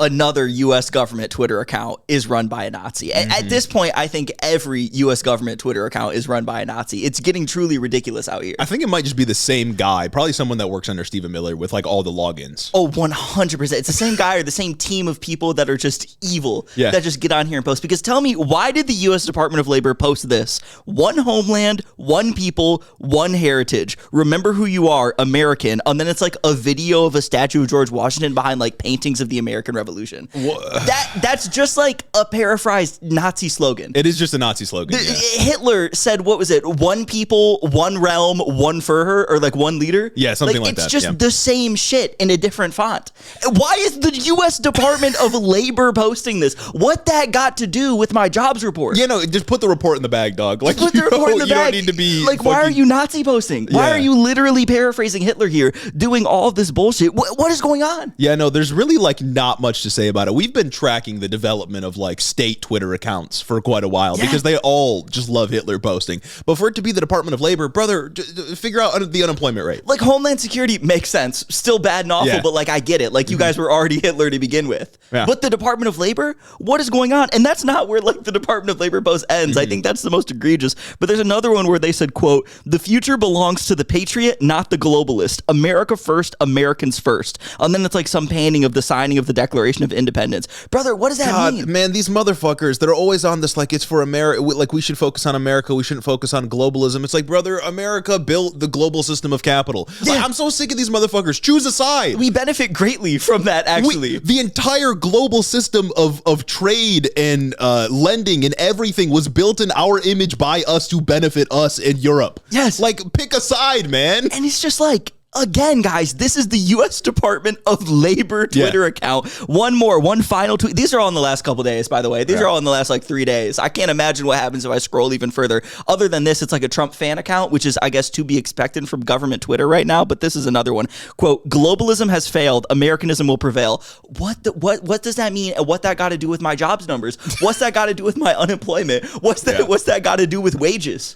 another U.S. government Twitter account is run by a Nazi. At this point, I think every U.S. government Twitter account is run by a Nazi. It's getting truly ridiculous out here. I think it might just be the same guy, probably someone that works under Stephen Miller with like all the logins. Oh, 100%. It's the same guy or the same team of people that are just evil that just get on here and post. Because tell me, why did the U.S. Department of Labor post this? One homeland, one people, one heritage. Remember who you are, American. And then it's like a video of a statue of George Washington behind like paintings of the American Revolution. That's just like a paraphrased Nazi slogan. It is just a Nazi slogan. Hitler said, what was it? One people, one realm, one Führer, or like one leader? Yeah, something like that. It's just the same shit in a different font. Why is the U.S. Department of Labor posting this? What that got to do with my jobs report? Just put the report in the bag, dog. Like, put the report in the bag. You don't need to be like, why are you Nazi posting? Why are you literally paraphrasing Hitler here, doing all of this bullshit? What is going on? Yeah, no, there's really like not much to say about it. We've been tracking the development of like state Twitter accounts for quite a while because they all just love Hitler posting. But for it to be the Department of Labor, brother, figure out the unemployment rate. Like, Homeland Security makes sense. Still bad and awful, but like, I get it. Like, you guys were already Hitler to begin with. Yeah. But the Department of Labor, what is going on? And that's not where like the Department of Labor post ends. I think that's the most egregious. But there's another one where they said, quote, "The future belongs to the patriot, not the globalist. America first, Americans first." And then it's like some painting of the signing of the Declaration of Independence. Brother, what does that mean? Man, these motherfuckers, they're always on this like it's for America. Like, we should focus on America. We shouldn't focus on globalism. It's like, brother, America built the global system of capital. Yeah. Like, I'm so sick of these motherfuckers. Choose a side. We benefit greatly from that, actually. The entire global system of trade and lending and everything was built in our image by us to benefit us in Europe. Yes. Like, pick a side, man. And it's just like, again, guys, this is the U.S. Department of Labor Twitter account. One final tweet. These are all in the last couple days, by the way. These are all in the last like 3 days. I can't imagine what happens if I scroll even further. Other than this, it's like a Trump fan account, which is, I guess, to be expected from government Twitter right now. But this is another one. Quote, "Globalism has failed. Americanism will prevail." What does that mean? And what that got to do with my jobs numbers? What's that got to do with my unemployment? What's that got to do with wages?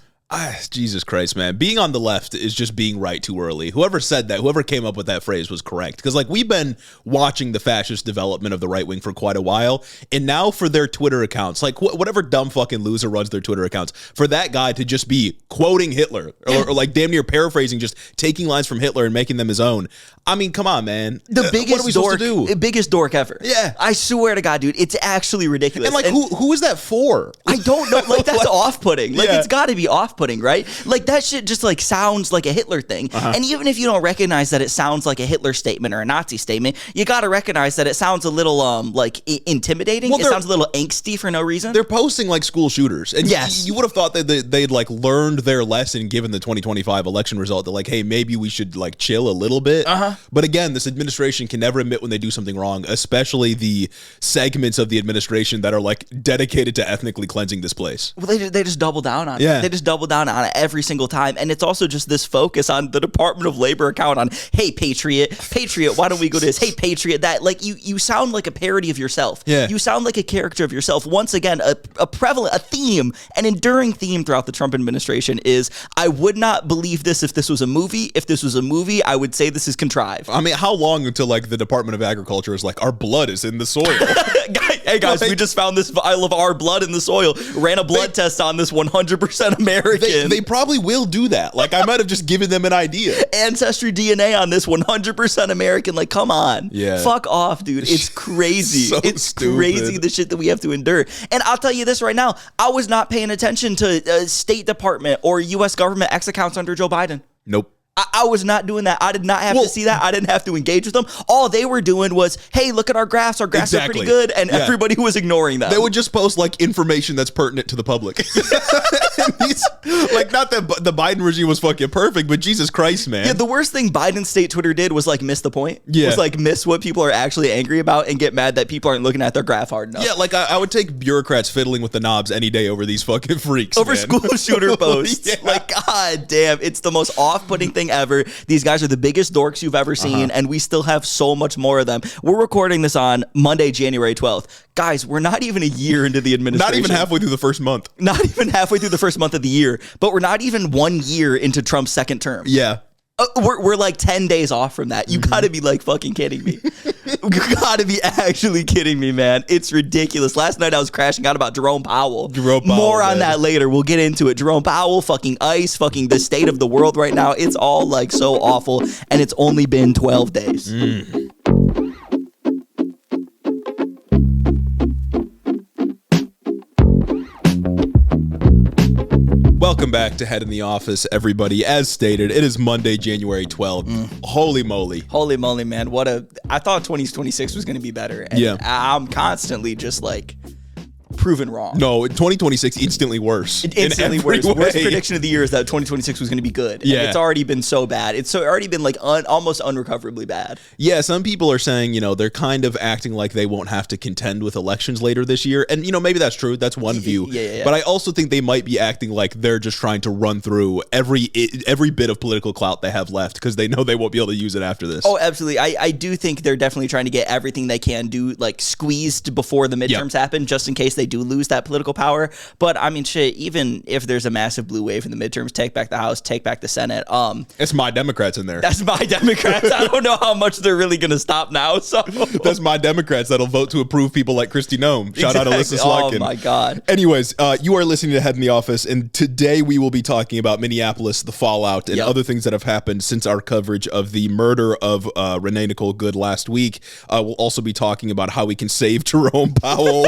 Jesus Christ, man. Being on the left is just being right too early. Whoever said that, whoever came up with that phrase was correct. Because, like, we've been watching the fascist development of the right wing for quite a while. And now for their Twitter accounts, like, whatever dumb fucking loser runs their Twitter accounts, for that guy to just be quoting Hitler or like damn near paraphrasing, just taking lines from Hitler and making them his own. I mean, come on, man. The biggest what are we supposed to do? Biggest dork ever. Yeah. I swear to God, dude, it's actually ridiculous. And, like, who is that for? I don't know. Like, that's off-putting. Like, it's got to be off-putting, right? Like, that shit just like sounds like a Hitler thing. And even if you don't recognize that it sounds like a Hitler statement or a Nazi statement, you got to recognize that it sounds a little like intimidating. It sounds a little angsty for no reason. They're posting like school shooters. And you would have thought that they'd like learned their lesson given the 2025 election result, that like, hey, maybe we should like chill a little bit. But again, this administration can never admit when they do something wrong, especially the segments of the administration that are like dedicated to ethnically cleansing this place. Well, they just double down on it. They just double down on it every single time. And it's also just this focus on the Department of Labor account on, hey, Patriot, why don't we go to this? Hey, Patriot, that. Like, you sound like a parody of yourself. Yeah. You sound like a character of yourself. Once again, a prevalent, a theme, an enduring theme throughout the Trump administration is, I would not believe this if this was a movie. If this was a movie, I would say this is contrived. I mean, how long until like the Department of Agriculture is like, our blood is in the soil? Hey guys, we just found this vial of our blood in the soil. Ran a blood test on this 100% American. They probably will do that. Like, I might have just given them an idea. Ancestry DNA on this 100% American. Like, come on. Yeah. Fuck off, dude. It's crazy. It's stupid. Crazy the shit that we have to endure. And I'll tell you this right now. I was not paying attention to State Department or U.S. government X accounts under Joe Biden. Nope. I was not doing that. I did not have to see that. I didn't have to engage with them. All they were doing was, hey, look at our graphs. Our graphs are pretty good. And everybody was ignoring them. They would just post like information that's pertinent to the public. Like, not that the Biden regime was fucking perfect, but Jesus Christ, man. Yeah, the worst thing Biden state Twitter did was like miss the point. Yeah. Was like miss what people are actually angry about and get mad that people aren't looking at their graph hard enough. Yeah, like I would take bureaucrats fiddling with the knobs any day over these fucking freaks. Over school shooter posts. Like, god damn, it's the most off-putting thing ever. These guys are the biggest dorks you've ever seen, and we still have so much more of them. We're recording this on Monday, January 12th. Guys, we're not even a year into the administration. Not even halfway through the first month. Not even halfway through the first month of the year, but we're not even 1 year into Trump's second term. Yeah. We're like 10 days off from that. You gotta be like fucking kidding me. You gotta be actually kidding me, man. It's ridiculous. Last night I was crashing out about Jerome Powell. More on that later. We'll get into it. Jerome Powell, fucking ICE, fucking the state of the world right now. It's all like so awful, and it's only been 12 days. Welcome back to Head in the Office, everybody. As stated, it is Monday, January 12th. Holy moly. Holy moly, man. I thought 2026 was going to be better. And I'm constantly just like proven wrong. No, 2026 instantly worse. Instantly worse. Worst prediction of the year is that 2026 was going to be good. And it's already been so bad. It's already been like almost unrecoverably bad. Yeah, some people are saying, they're kind of acting like they won't have to contend with elections later this year. And, maybe that's true. That's one view. Yeah. But I also think they might be acting like they're just trying to run through every bit of political clout they have left because they know they won't be able to use it after this. Oh, absolutely. I do think they're definitely trying to get everything they can do, like squeezed before the midterms happen, just in case they do lose that political power. But I mean, shit, even if there's a massive blue wave in the midterms, take back the House, take back the Senate. It's my Democrats in there. That's my Democrats. I don't know how much they're really going to stop now. So that's my Democrats that'll vote to approve people like Kristi Noem. Shout out Alyssa Slotkin. Oh my God. Anyways, you are listening to Head in the Office, and today we will be talking about Minneapolis, the fallout, and other things that have happened since our coverage of the murder of Renee Nicole Good last week. We'll also be talking about how we can save Jerome Powell.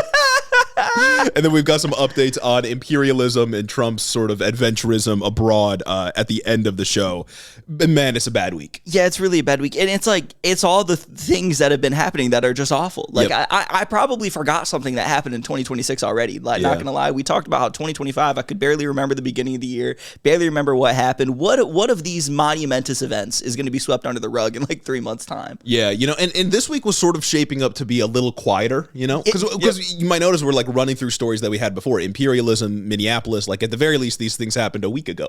And then we've got some updates on imperialism and Trump's sort of adventurism abroad at the end of the show. But man, it's a bad week. Yeah, it's really a bad week. And it's like, it's all the things that have been happening that are just awful. Like, I probably forgot something that happened in 2026 already. Like, not going to lie, we talked about how 2025, I could barely remember the beginning of the year, barely remember what happened. What of these monumentous events is going to be swept under the rug in like 3 months' time? Yeah, and this week was sort of shaping up to be a little quieter, because you might notice we're like running through stories that we had before. Imperialism, Minneapolis, like at the very least, these things happened a week ago.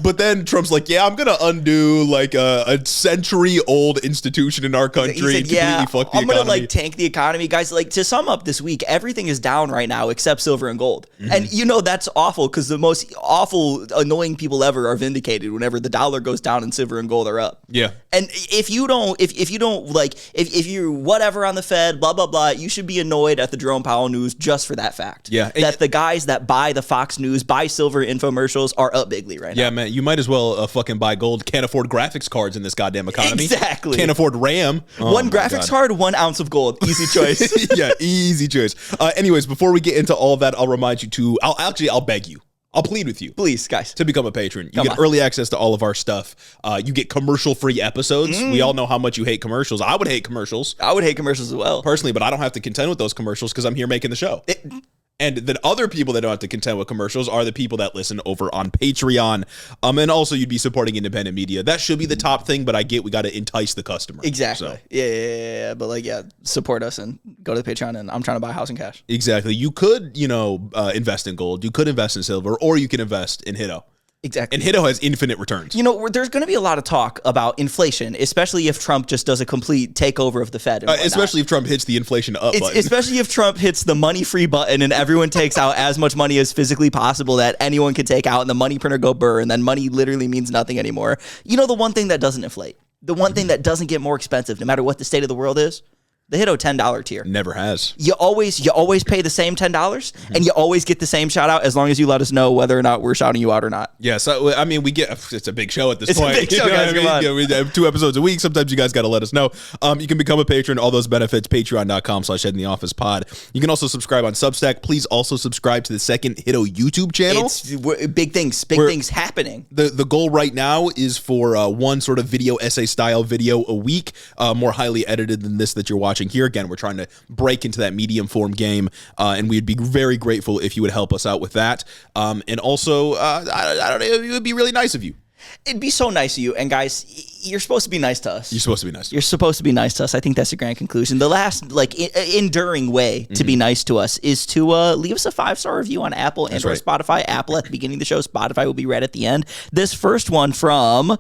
But then Trump's like, I'm going to undo like a century-old institution in our country. He said, fuck the I'm going to economy. like tank the economy. Guys, like to sum up this week, everything is down right now except silver and gold. And that's awful because the most awful, annoying people ever are vindicated whenever the dollar goes down and silver and gold are up. Yeah. And if you're whatever on the Fed, blah, blah, blah, you should be annoyed at the Jerome Powell news just for that fact. Yeah. That the guys that buy the Fox News, buy silver infomercials are up bigly right now. Yeah, man, you might as well fucking buy gold. Can't afford graphics cards in this goddamn economy. Exactly. Can't afford RAM. One graphics card, 1 ounce of gold. Easy choice. Yeah, easy choice. Anyways, before we get into all of that, I'll remind you I'll beg you. I'll plead with you. Please, guys. To become a patron. You get early access to all of our stuff. You get commercial-free episodes. We all know how much you hate commercials. I would hate commercials. I would hate commercials as well. Personally, but I don't have to contend with those commercials because I'm here making the show. And then other people that don't have to contend with commercials are the people that listen over on Patreon. And also you'd be supporting independent media. That should be the top thing, but I get we got to entice the customer. Exactly. So. Yeah. But support us and go to the Patreon, and I'm trying to buy a house in cash. Exactly. You could, invest in gold. You could invest in silver, or you can invest in Hito. Exactly. And Hito has infinite returns. There's going to be a lot of talk about inflation, especially if Trump just does a complete takeover of the Fed. Especially if Trump hits the inflation up button. Especially if Trump hits the money-free button and everyone takes out as much money as physically possible that anyone can take out, and the money printer go burr, and then money literally means nothing anymore. The one thing that doesn't inflate, the one thing that doesn't get more expensive, no matter what the state of the world is, the Hito $10 tier. Never has. You always pay the same $10, and you always get the same shout out as long as you let us know whether or not we're shouting you out or not. Yeah, so we get it's a big show at this point. It's a big show, guys. Come on. We have 2 episodes a week. Sometimes you guys got to let us know. You can become a patron. All those benefits, patreon.com/headintheofficepod. You can also subscribe on Substack. Please also subscribe to the second Hito YouTube channel. It's big things happening. The goal right now is for one sort of video essay style video a week, more highly edited than this that you're watching here. Again, we're trying to break into that medium form game, and we'd be very grateful if you would help us out with that. And also, I don't know, it would be really nice of you. It'd be so nice of you. And guys, you're supposed to be nice to us. You're supposed to be nice to us. You're supposed to be nice to us. I think that's the grand conclusion. The last enduring way to be nice to us is to leave us a 5-star review on Apple and or Spotify. Apple at the beginning of the show. Spotify will be right at the end. This first one from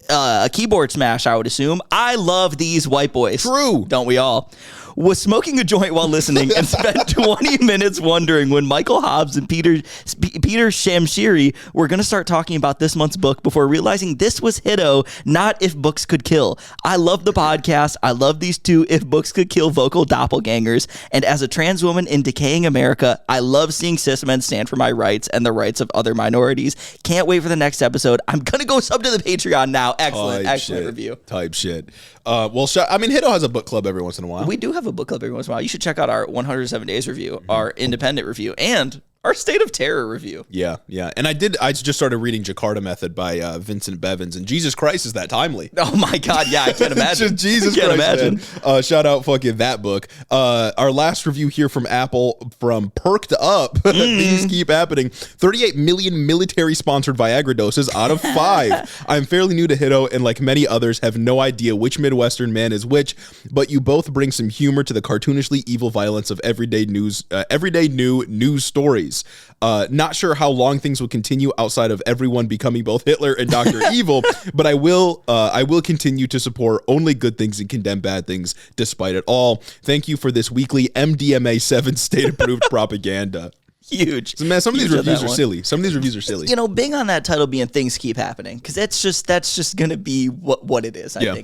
a keyboard smash, I would assume. I love these white boys. True. Don't we all? was smoking a joint while listening and spent 20 minutes wondering when Michael Hobbs and Peter Shamshiri were going to start talking about this month's book before realizing this was Hiddo, not If Books Could Kill. I love the podcast. I love these two If Books Could Kill vocal doppelgangers. And as a trans woman in decaying America, I love seeing cis men stand for my rights and the rights of other minorities. Can't wait for the next episode. I'm going to go sub to the Patreon now. Excellent review. Type shit. Hiddo has a book club every once in a while. We do have a book club every once in a while. You should check out our 107 Days review, our independent review, and our State of Terror review. Yeah. And I just started reading Jakarta Method by Vincent Bevins, and Jesus Christ, is that timely. Oh my God, yeah, I can't imagine. Jesus Christ, imagine. Man. Shout out fucking that book. Our last review here from Apple from Perked Up. These keep happening. 38 million military-sponsored Viagra doses out of 5. I'm fairly new to Hiddo, and like many others, have no idea which Midwestern man is which, but you both bring some humor to the cartoonishly evil violence of everyday new news stories. Not sure how long things will continue outside of everyone becoming both Hitler and Dr. Evil, but I will continue to support only good things and condemn bad things despite it all. Thank you for this weekly MDMA7 state-approved propaganda. Huge. So, man, some of these reviews are silly. You know, being on that title being things keep happening, because that's just gonna be what it is. I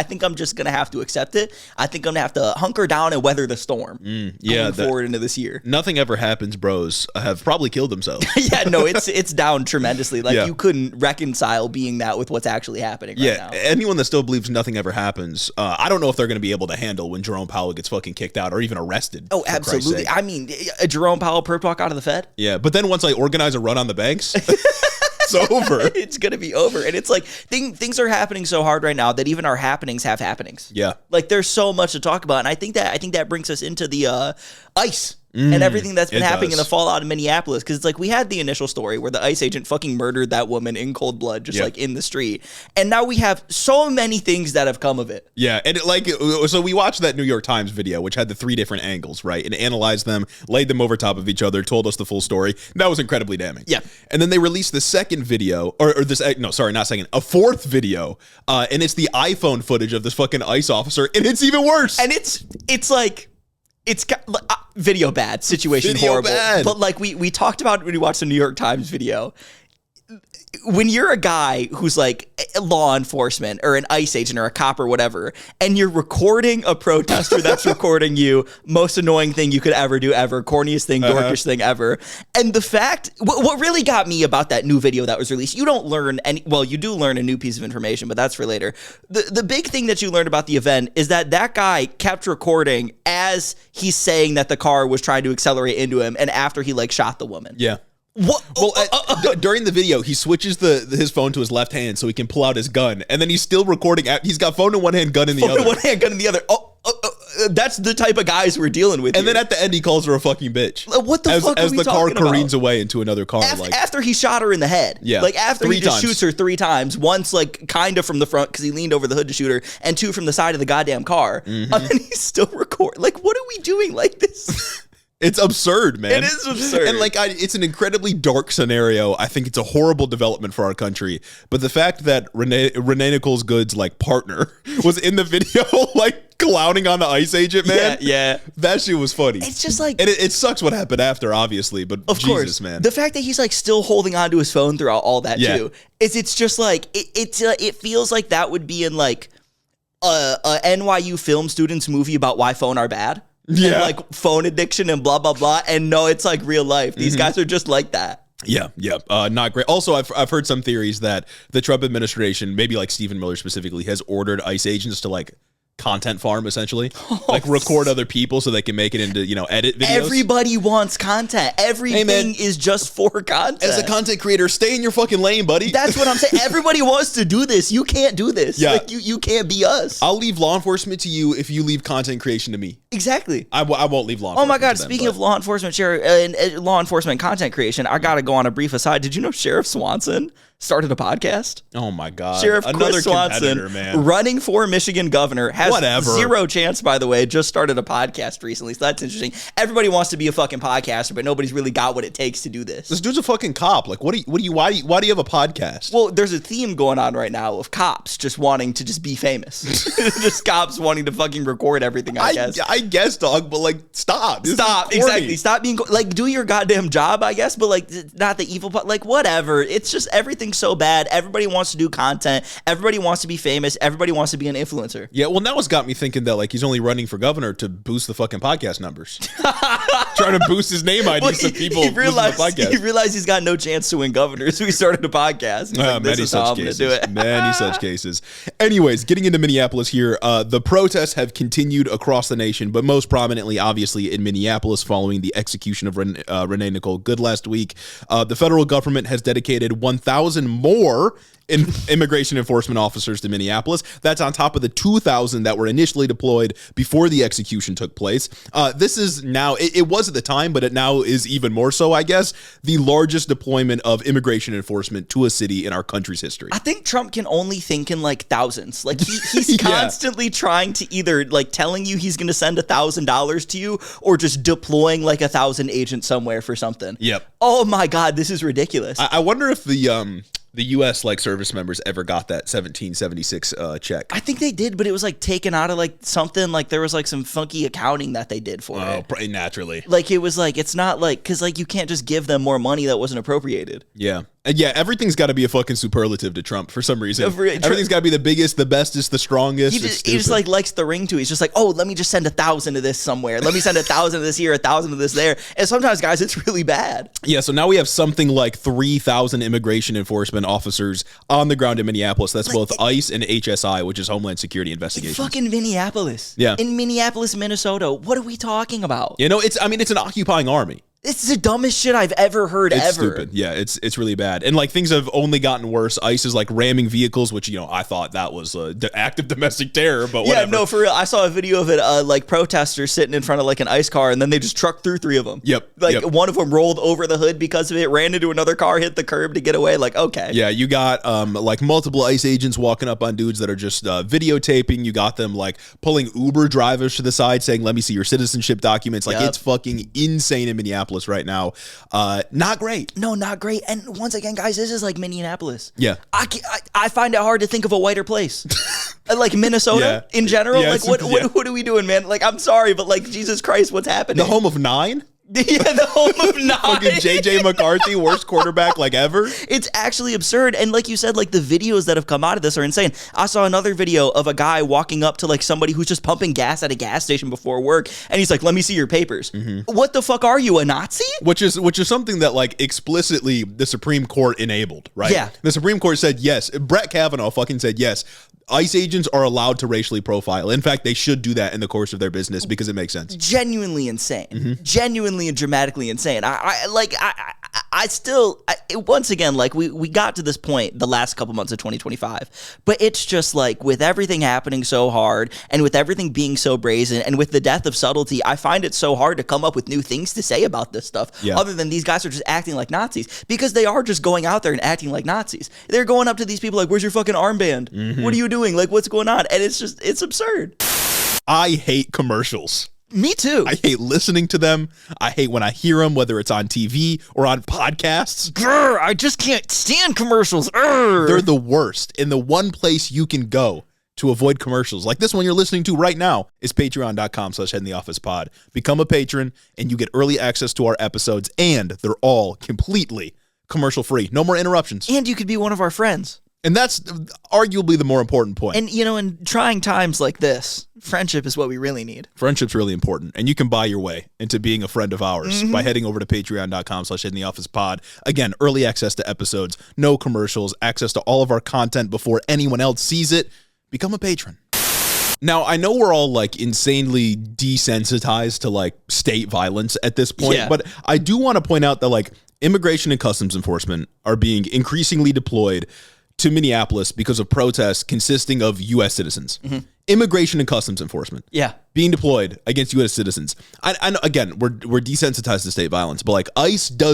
think I'm just gonna have to accept it. I think I'm gonna have to hunker down and weather the storm. Going forward into this year. Nothing ever happens. Bros have probably killed themselves. Yeah, no, it's down tremendously. Like you couldn't reconcile being that with what's actually happening right now. Anyone that still believes nothing ever happens, I don't know if they're gonna be able to handle when Jerome Powell gets fucking kicked out or even arrested. Oh, absolutely. I mean, Jerome Powell perp talk out of the Fed. Yeah, but then once I organize a run on the banks, it's over. It's gonna be over, and it's like things are happening so hard right now that even our happenings have happenings. Yeah, like there's so much to talk about, and I think that brings us into the ICE. And everything that's been happening in the fallout of Minneapolis. Because it's like we had the initial story where the ICE agent fucking murdered that woman in cold blood, just like in the street. And now we have so many things that have come of it. Yeah. And so we watched that New York Times video, which had the 3 different angles, right? And analyzed them, laid them over top of each other, told us the full story. That was incredibly damning. Yeah. And then they released the second video, a fourth video. And it's the iPhone footage of this fucking ICE officer. And it's even worse. And it's like... It's video bad, situation horrible. Bad. But like we talked about when we watched the New York Times video, when you're a guy who's like law enforcement or an ICE agent or a cop or whatever, and you're recording a protester that's recording you, most annoying thing you could ever do ever, corniest thing, dorkish thing ever. And the fact, what really got me about that new video that was released, you don't learn you do learn a new piece of information, but that's for later. The big thing that you learned about the event is that guy kept recording as he's saying that the car was trying to accelerate into him and after he like shot the woman. Yeah. What? Well, during the video, he switches his phone to his left hand so he can pull out his gun, and then he's still recording. He's got phone in one hand, gun in the other. One hand, gun in the other. That's the type of guys we're dealing with. And here. then at the end, he calls her a fucking bitch. What the fuck? As the car careens away into another car, after he shot her in the head. Yeah, like after he just shoots her 3 times. Once, like kind of from the front because he leaned over the hood to shoot her, and 2 from the side of the goddamn car. And then he's still recording. Like, what are we doing like this? It's absurd, man. It is absurd. And it's an incredibly dark scenario. I think it's a horrible development for our country. But the fact that Renee Nicole Good's like partner was in the video, like clowning on the ICE agent, man. Yeah. That shit was funny. It's just like, and it sucks what happened after, obviously. But of Jesus, course, man. The fact that he's like still holding on to his phone throughout all that too it's just like it feels like that would be in like a NYU film students movie about why phone are bad. Yeah, and like phone addiction and blah blah blah. And no, it's like real life. These guys are just like that. Yeah. Not great. Also, I've heard some theories that the Trump administration, maybe like Stephen Miller specifically, has ordered ICE agents to like content farm essentially, like record other people so they can make it into edit videos. Everybody wants content. Everything is just for content. As a content creator, stay in your fucking lane, buddy. That's what I'm saying. Everybody wants to do this. You can't do this. Yeah, like, you can't be us. I'll leave law enforcement to you if you leave content creation to me. Exactly. I won't leave law enforcement. Oh my God! Speaking of law enforcement, law enforcement content creation, I gotta go on a brief aside. Did you know Sheriff Swanson started a podcast. Oh my God. Sheriff Another Chris Swanson, man. running for Michigan governor, has Whatever. zero chance, by the way, just started a podcast recently. So that's interesting. Everybody wants to be a fucking podcaster, but nobody's really got what it takes to do this. This dude's a fucking cop. Like, why do you have a podcast? Well, there's a theme going on right now of cops just wanting to just be famous. Just cops wanting to fucking record everything, I guess. I guess, dog, but like, stop. Exactly. Stop being, like, do your goddamn job, I guess, but like, not the evil part. Like, whatever. It's just everything's so bad. Everybody wants to do content. Everybody wants to be famous. Everybody wants to be an influencer. Yeah, well, now it's got me thinking that like he's only running for governor to boost the fucking podcast numbers. Trying to boost his name ID so people listen to the podcast. He realized he's got no chance to win governor, so he started a podcast. He's like, this is how I'm going to do it. Many such cases. Anyways, getting into Minneapolis here, the protests have continued across the nation, but most prominently, obviously, in Minneapolis following the execution of Renee Nicole Good last week. The federal government has dedicated 1,000 more immigration enforcement officers to Minneapolis. That's on top of the 2,000 that were initially deployed before the execution took place. This is now, it was at the time, but it now is even more so, I guess, the largest deployment of immigration enforcement to a city in our country's history. I think Trump can only think in like thousands. Like he's constantly trying to either like telling you he's going to send $1,000 to you or just deploying like 1,000 agents somewhere for something. Yep. Oh my God, this is ridiculous. I wonder if the U.S. like service members ever got that 1776 check. I think they did, but it was like taken out of like something, like there was like some funky accounting that they did for it. Oh, naturally. Like it was like, it's not like, because like you can't just give them more money that wasn't appropriated. Yeah. And yeah, everything's got to be a fucking superlative to Trump for some reason. Everything's got to be the biggest, the bestest, the strongest. He just like likes the ring to it. He's just like, oh, let me just send 1,000 of this somewhere. Let me send 1,000 of this here, 1,000 of this there. And sometimes, guys, it's really bad. Yeah, so now we have something like 3,000 immigration enforcement officers on the ground in Minneapolis. That's like, both ICE and HSI, which is Homeland Security Investigations. Fucking Minneapolis. Yeah. In Minneapolis, Minnesota. What are we talking about? You know, it's an occupying army. It's the dumbest shit I've ever heard. It's stupid. Yeah, it's really bad. And like things have only gotten worse. ICE is like ramming vehicles, which, you know, I thought that was an act of domestic terror, but whatever. Yeah, no, for real. I saw a video of it, like protesters sitting in front of like an ICE car, and then they just trucked through 3 of them. Yep. Like one of them rolled over the hood because of it, ran into another car, hit the curb to get away. Like, okay. Yeah, you got like multiple ICE agents walking up on dudes that are just videotaping. You got them like pulling Uber drivers to the side saying, let me see your citizenship documents. Like it's fucking insane in Minneapolis right now. Not great. No, not great. And once again, guys, this is like Minneapolis. Yeah. I find it hard to think of a whiter place. Like Minnesota in general. Yeah, like what are we doing, man? Like, I'm sorry, but like, Jesus Christ, what's happening? The home of 9? Yeah, the home of 9. Fucking JJ McCarthy, worst quarterback like ever. It's actually absurd. And like you said, like the videos that have come out of this are insane. I saw another video of a guy walking up to like somebody who's just pumping gas at a gas station before work, and he's like, let me see your papers. Mm-hmm. What the fuck are you, a Nazi? Which is something that like explicitly the Supreme Court enabled, right? Yeah. The Supreme Court said yes. Brett Kavanaugh fucking said yes. ICE agents are allowed to racially profile. In fact, they should do that in the course of their business because it makes sense. Genuinely insane. Mm-hmm. Genuinely and dramatically insane. I still, once again, like we got to this point the last couple months of 2025, but it's just like with everything happening so hard and with everything being so brazen and with the death of subtlety, I find it so hard to come up with new things to say about this stuff other than these guys are just acting like Nazis, because they are just going out there and acting like Nazis. They're going up to these people like, where's your fucking armband? Mm-hmm. What are you doing? Like, what's going on? And it's absurd. I hate commercials. Me too. I hate listening to them. I hate when I hear them, whether it's on TV or on podcasts. Grr, I just can't stand commercials. Grr. They're the worst. And the one place you can go to avoid commercials, like this one you're listening to right now, is patreon.com/headintheofficepod. Become a patron, and you get early access to our episodes, and they're all completely commercial free. No more interruptions. And you could be one of our friends. And that's arguably the more important point. And, you know, in trying times like this, friendship is what we really need. Friendship's really important. And you can buy your way into being a friend of ours by heading over to patreon.com/headintheofficepod. Again, early access to episodes, no commercials, access to all of our content before anyone else sees it. Become a patron. Now, I know we're all like insanely desensitized to like state violence at this point, but I do want to point out that like immigration and customs enforcement are being increasingly deployed to Minneapolis because of protests consisting of U.S. citizens. Mm-hmm. Immigration and customs enforcement. Yeah. Being deployed against U.S. citizens. I know, again, we're desensitized to state violence, but like ICE and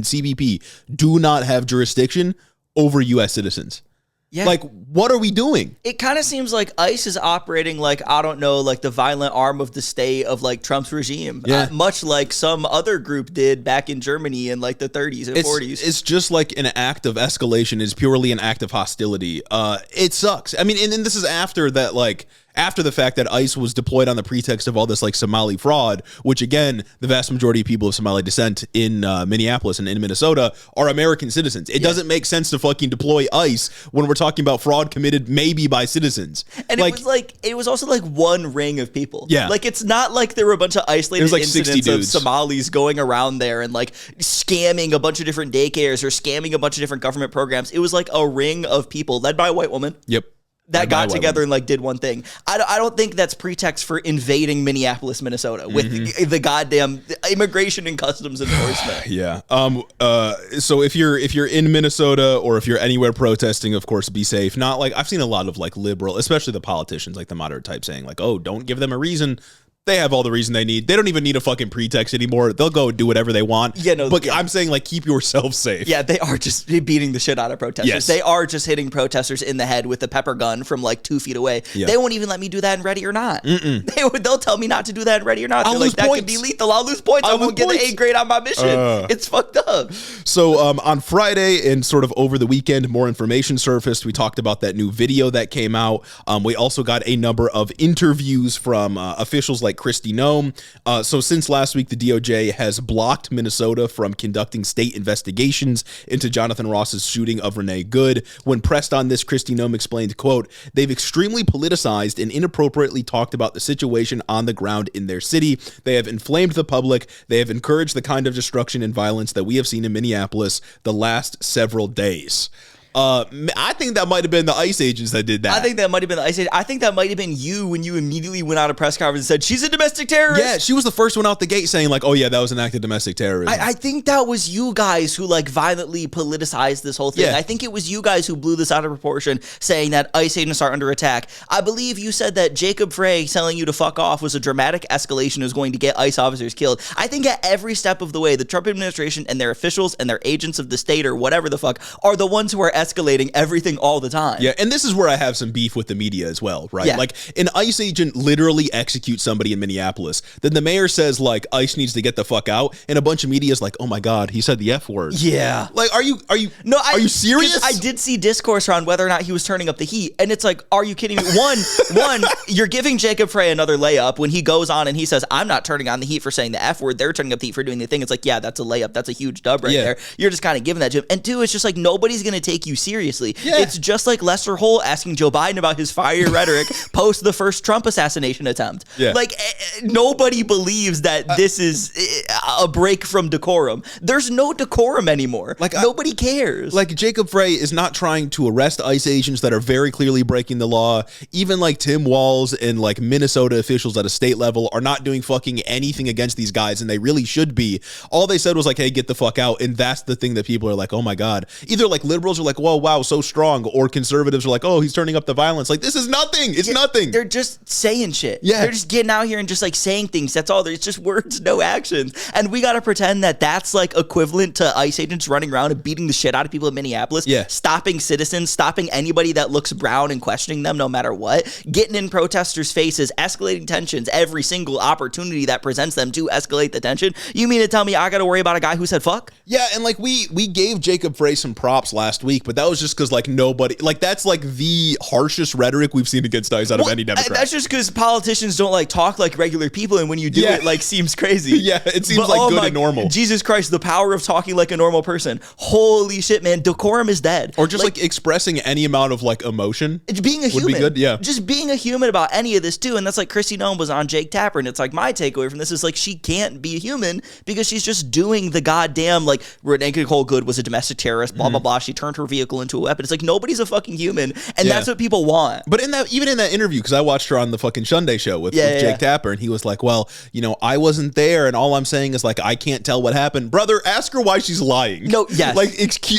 CBP do not have jurisdiction over U.S. citizens. Yeah. Like, what are we doing? It kind of seems like ICE is operating like, I don't know, like the violent arm of the state of like Trump's regime. Yeah. Much like some other group did back in Germany in like the 30s and 40s. It's just like an act of escalation is purely an act of hostility. It sucks. I mean, and this is after that, like, after the fact that ICE was deployed on the pretext of all this like Somali fraud, which again, the vast majority of people of Somali descent in Minneapolis and in Minnesota are American citizens. It doesn't make sense to fucking deploy ICE when we're talking about fraud committed maybe by citizens. And like, it was also like one ring of people. Yeah. Like it's not like there were a bunch of isolated like incidents 60 of dudes. Somalis going around there and like scamming a bunch of different daycares or scamming a bunch of different government programs. It was like a ring of people led by a white woman. Yep. That got together and like did one thing. I don't think that's pretext for invading Minneapolis, Minnesota with the goddamn immigration and customs enforcement. Yeah. So if you're in Minnesota or if you're anywhere protesting, of course, be safe. Not like I've seen a lot of like liberal, especially the politicians, like the moderate type saying like, oh, don't give them a reason. They have all the reason they need. They don't even need a fucking pretext anymore. They'll go do whatever they want. Yeah, no, but I'm saying like keep yourself safe. Yeah, they are just beating the shit out of protesters. Yes. They are just hitting protesters in the head with a pepper gun from like 2 feet away. Yeah. They won't even let me do that in Ready or Not. They'll tell me not to do that in Ready or Not. I'll They're lose like, that could points. be lethal. I'll lose points. I won't get the A grade on my mission. It's fucked up. So on Friday and sort of over the weekend, more information surfaced. We talked about that new video that came out. We also got a number of interviews from officials like Kristi Noem. So since last week, the DOJ has blocked Minnesota from conducting state investigations into Jonathan Ross's shooting of Renee Good. When pressed on this, Kristi Noem explained, quote, they've extremely politicized and inappropriately talked about the situation on the ground in their city. They have inflamed the public. They have encouraged the kind of destruction and violence that we have seen in Minneapolis the last several days. I think that might have been the ICE agents that did that. I think that might have been the ICE agent. I think that might have been you when you immediately went out of press conference and said, she's a domestic terrorist. Yeah, she was the first one out the gate saying like, oh yeah, that was an act of domestic terrorism. I think that was you guys who like violently politicized this whole thing. Yeah. I think it was you guys who blew this out of proportion, saying that ICE agents are under attack. I believe you said that Jacob Frey telling you to fuck off was a dramatic escalation that was going to get ICE officers killed. I think at every step of the way, the Trump administration and their officials and their agents of the state or whatever the fuck are the ones who are escalating everything all the time. Yeah, and this is where I have some beef with the media as well, right? Yeah. Like, an ICE agent literally executes somebody in Minneapolis. Then the mayor says, like, ICE needs to get the fuck out, and a bunch of media is like, oh my God, he said the F word. Yeah. Like, are you serious? 'Cause I did see discourse around whether or not he was turning up the heat, and it's like, are you kidding me? One, you're giving Jacob Frey another layup when he goes on and he says, I'm not turning on the heat for saying the F word. They're turning up the heat for doing the thing. It's like, yeah, that's a layup. That's a huge dub right there. You're just kind of giving that to him. And two, it's just like, nobody's going to take you seriously. Yeah. It's just like Lester Holt asking Joe Biden about his fire rhetoric post the first Trump assassination attempt. Yeah. Like, nobody believes that this is a break from decorum. There's no decorum anymore. Like, nobody cares. Like, Jacob Frey is not trying to arrest ICE agents that are very clearly breaking the law. Even like Tim Walz and like Minnesota officials at a state level are not doing fucking anything against these guys, and they really should be. All they said was like, hey, get the fuck out. And that's the thing that people are like, oh my God. Either like liberals are like, whoa, wow, so strong, or conservatives are like, oh, he's turning up the violence. Like, this is nothing. It's nothing. They're just saying shit. Yeah. They're just getting out here and just like saying things. That's all. There's just words, no actions. And we got to pretend that that's like equivalent to ICE agents running around and beating the shit out of people in Minneapolis. Yeah. Stopping citizens, stopping anybody that looks brown and questioning them no matter what. Getting in protesters' faces, escalating tensions every single opportunity that presents them to escalate the tension. You mean to tell me I got to worry about a guy who said fuck? Yeah, and like we gave Jacob Frey some props last week, but that was just because like nobody, like that's like the harshest rhetoric we've seen against ICE out of any Democrat. That's just because politicians don't like talk like regular people, and when you do it, like seems crazy. Yeah, it seems like good and normal. Jesus Christ, the power of talking like a normal person. Holy shit, man, decorum is dead. Or just like expressing any amount of like emotion. It's being a human. Would be good, yeah. Just being a human about any of this too, and that's like Kristi Noem was on Jake Tapper, and it's like my takeaway from this is like she can't be a human because she's just doing the goddamn like Renee Nicole Good was a domestic terrorist, blah blah blah. She turned her vehicle into a weapon. It's like nobody's a fucking human, and that's what people want. But even in that interview, because I watched her on the fucking Sunday show with Jake Tapper, and he was like, well, I wasn't there, and all I'm saying is, like, I can't tell what happened. Brother, ask her why she's lying. No, yes. Like,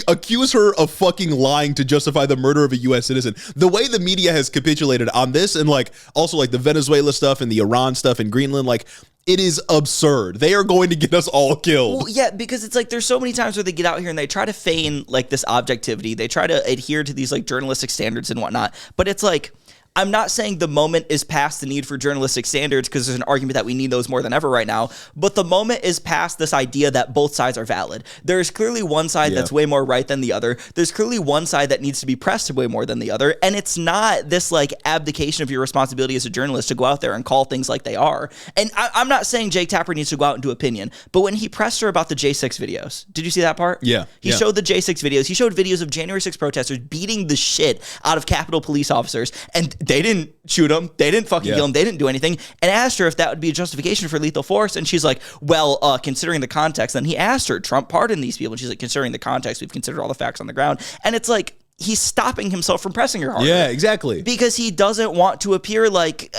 accuse her of fucking lying to justify the murder of a U.S. citizen. The way the media has capitulated on this, and, like, also, like, the Venezuela stuff and the Iran stuff in Greenland, like, it is absurd. They are going to get us all killed. Well, yeah, because it's like there's so many times where they get out here and they try to feign like this objectivity. They try to adhere to these like journalistic standards and whatnot. But it's like, I'm not saying the moment is past the need for journalistic standards, because there's an argument that we need those more than ever right now. But the moment is past this idea that both sides are valid. There's clearly one side that's way more right than the other. There's clearly one side that needs to be pressed way more than the other. And it's not this like abdication of your responsibility as a journalist to go out there and call things like they are. And I'm not saying Jake Tapper needs to go out and do opinion, but when he pressed her about the J6 videos, did you see that part? Yeah. He showed the J6 videos. He showed videos of January 6 protesters beating the shit out of Capitol police officers, and they didn't shoot them. They didn't fucking kill them. They didn't do anything. And asked her if that would be a justification for lethal force. And she's like, well, considering the context. Then he asked her, Trump pardoned these people. And she's like, considering the context, we've considered all the facts on the ground. And it's like, he's stopping himself from pressing her harder. Yeah, exactly. Because he doesn't want to appear like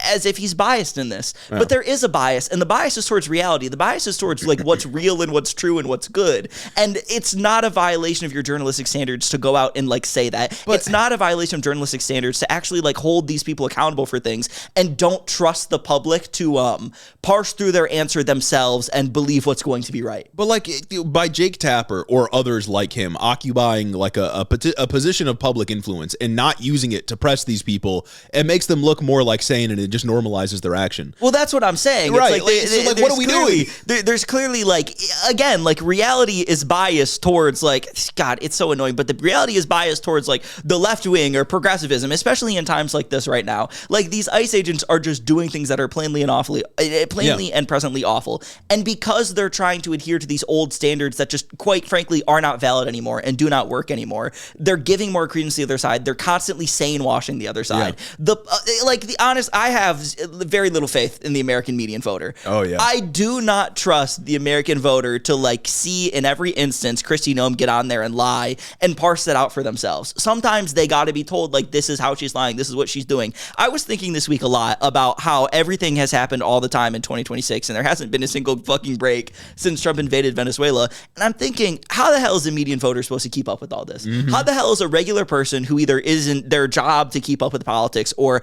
as if he's biased in this. Yeah. But there is a bias, and the bias is towards reality. The bias is towards like what's real and what's true and what's good. And it's not a violation of your journalistic standards to go out and like say that. But it's not a violation of journalistic standards to actually like hold these people accountable for things and don't trust the public to parse through their answer themselves and believe what's going to be right. But like by Jake Tapper or others like him occupying like a position of public influence and not using it to press these people, it makes them look more like sane, and it just normalizes their action. Well, that's what I'm saying. Right. It's like what are we doing? There's clearly like, again, like reality is biased towards like, God, it's so annoying, but the reality is biased towards like the left wing or progressivism, especially in times like this right now. Like these ICE agents are just doing things that are plainly and presently awful. And because they're trying to adhere to these old standards that just quite frankly are not valid anymore and do not work anymore, they're giving more credence to the other side. They're constantly sane washing the other side. I have very little faith in the American median voter. Oh yeah. I do not trust the American voter to like see in every instance Kristi Noem get on there and lie and parse that out for themselves. Sometimes they got to be told like, this is how she's lying. This is what she's doing. I was thinking this week a lot about how everything has happened all the time in 2026 and there hasn't been a single fucking break since Trump invaded Venezuela. And I'm thinking, how the hell is the median voter supposed to keep up with all this? Mm-hmm. How the hell is a regular person who either isn't their job to keep up with politics or